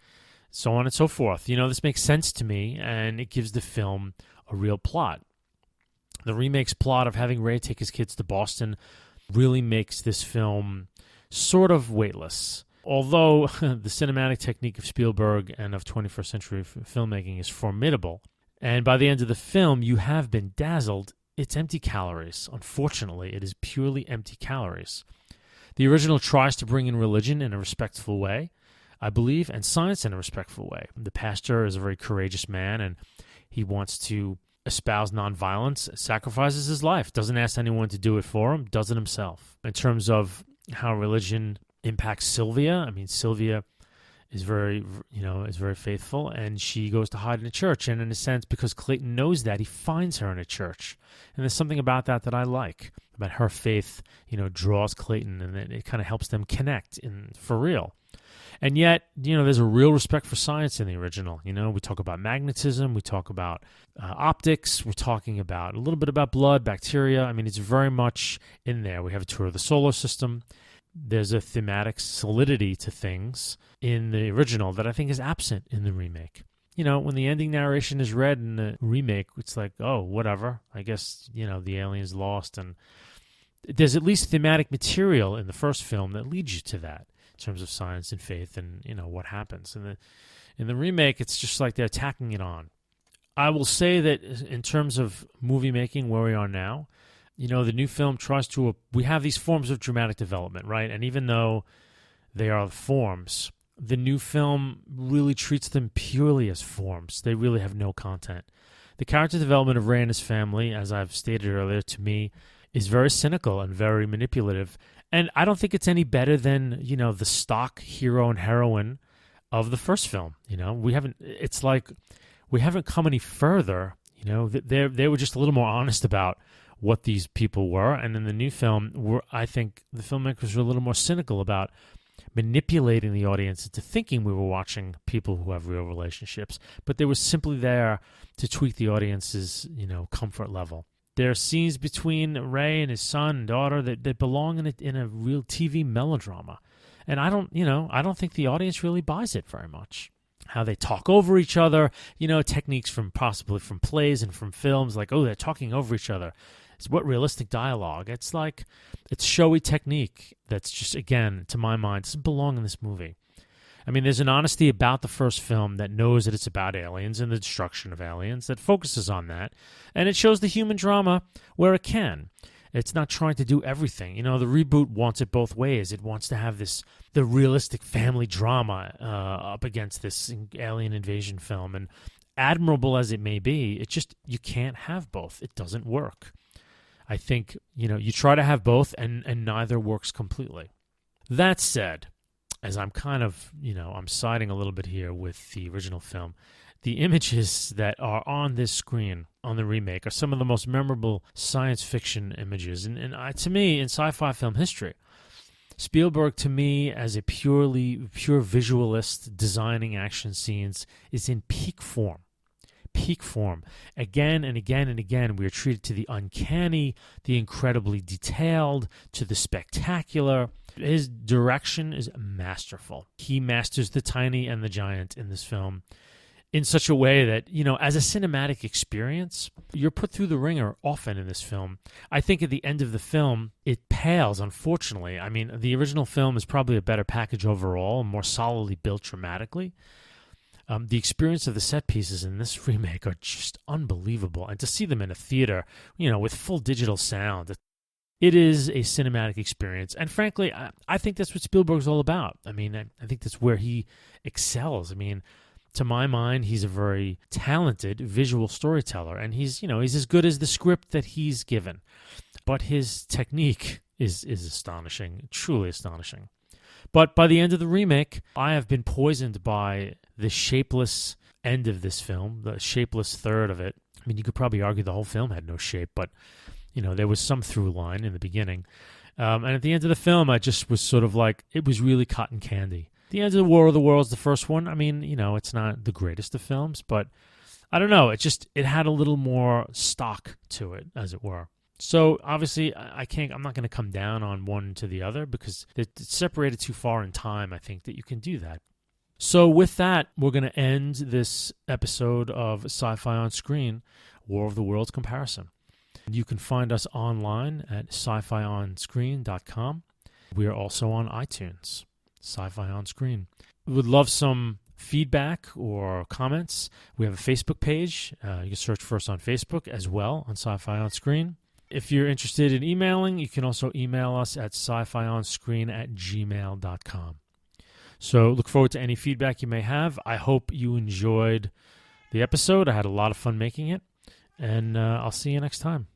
so on and so forth. This makes sense to me, and it gives the film a real plot. The remake's plot of having Ray take his kids to Boston really makes this film sort of weightless. Although the cinematic technique of Spielberg and of 21st century filmmaking is formidable, and by the end of the film you have been dazzled, it's empty calories. Unfortunately, it is purely empty calories. The original tries to bring in religion in a respectful way, I believe, and science in a respectful way. The pastor is a very courageous man, and he wants to espouse nonviolence, sacrifices his life, doesn't ask anyone to do it for him, does it himself. In terms of how religion impacts Sylvia, I mean, Sylvia is very faithful, and she goes to hide in a church. And in a sense, because Clayton knows that, he finds her in a church. And there's something about that I like, about her faith, draws Clayton, and it kind of helps them connect for real. And yet, there's a real respect for science in the original. We talk about magnetism, we talk about optics, we're talking about a little bit about blood, bacteria. I mean, it's very much in there. We have a tour of the solar system. There's a thematic solidity to things in the original that I think is absent in the remake. When the ending narration is read in the remake, it's like, oh, whatever. I guess, the aliens lost. And there's at least thematic material in the first film that leads you to that, in terms of science and faith and, what happens. In the remake, it's just like they're tacking it on. I will say that in terms of movie making, where we are now, the new film tries to... we have these forms of dramatic development, right? And even though they are forms, the new film really treats them purely as forms. They really have no content. The character development of Ray and his family, as I've stated earlier, to me, is very cynical and very manipulative. And I don't think it's any better than, the stock hero and heroine of the first film. It's like we haven't come any further. They were just a little more honest about what these people were. And in the new film, I think the filmmakers were a little more cynical about manipulating the audience into thinking we were watching people who have real relationships. But they were simply there to tweak the audience's, comfort level. There are scenes between Ray and his son and daughter that belong in a real TV melodrama. And I don't think the audience really buys it very much. How they talk over each other, techniques possibly from plays and from films, like, oh, they're talking over each other. It's what realistic dialogue. It's like, it's showy technique that's just, again, to my mind, doesn't belong in this movie. I mean, there's an honesty about the first film that knows that it's about aliens and the destruction of aliens, that focuses on that, and it shows the human drama where it can. It's not trying to do everything. The reboot wants it both ways. It wants to have the realistic family drama up against this alien invasion film, and admirable as it may be, you can't have both. It doesn't work. I think, you try to have both, and neither works completely. That said, as I'm kind of, I'm siding a little bit here with the original film, the images that are on this screen on the remake are some of the most memorable science fiction images, and to me, in sci-fi film history. Spielberg, to me, as a pure visualist designing action scenes, is in peak form. peak form. Again and again and again, we are treated to the uncanny, the incredibly detailed, to the spectacular. His direction is masterful. He masters the tiny and the giant in this film in such a way that, as a cinematic experience, you're put through the ringer often in this film. I think at the end of the film, it pales, unfortunately. I mean, the original film is probably a better package overall, more solidly built dramatically. The experience of the set pieces in this remake are just unbelievable. And to see them in a theater, with full digital sound, it is a cinematic experience. And frankly, I think that's what Spielberg's all about. I mean, I think that's where he excels. I mean, to my mind, he's a very talented visual storyteller, and he's as good as the script that he's given. But his technique is astonishing, truly astonishing. But by the end of the remake, I have been poisoned by the shapeless end of this film, the shapeless third of it. I mean, you could probably argue the whole film had no shape, but, there was some through line in the beginning. And at the end of the film, I just was sort of like, it was really cotton candy. The end of the War of the Worlds, the first one, I mean, it's not the greatest of films, but I don't know. It had a little more stock to it, as it were. So obviously, I'm not going to come down on one to the other because it's separated too far in time, I think, that you can do that. So with that, we're going to end this episode of Sci-Fi on Screen, War of the Worlds comparison. You can find us online at sci-fionscreen.com. We are also on iTunes, Sci-Fi on Screen. We would love some feedback or comments. We have a Facebook page. You can search for us on Facebook as well on Sci-Fi on Screen. If you're interested in emailing, you can also email us at sci-fionscreen@gmail.com. So look forward to any feedback you may have. I hope you enjoyed the episode. I had a lot of fun making it, and I'll see you next time.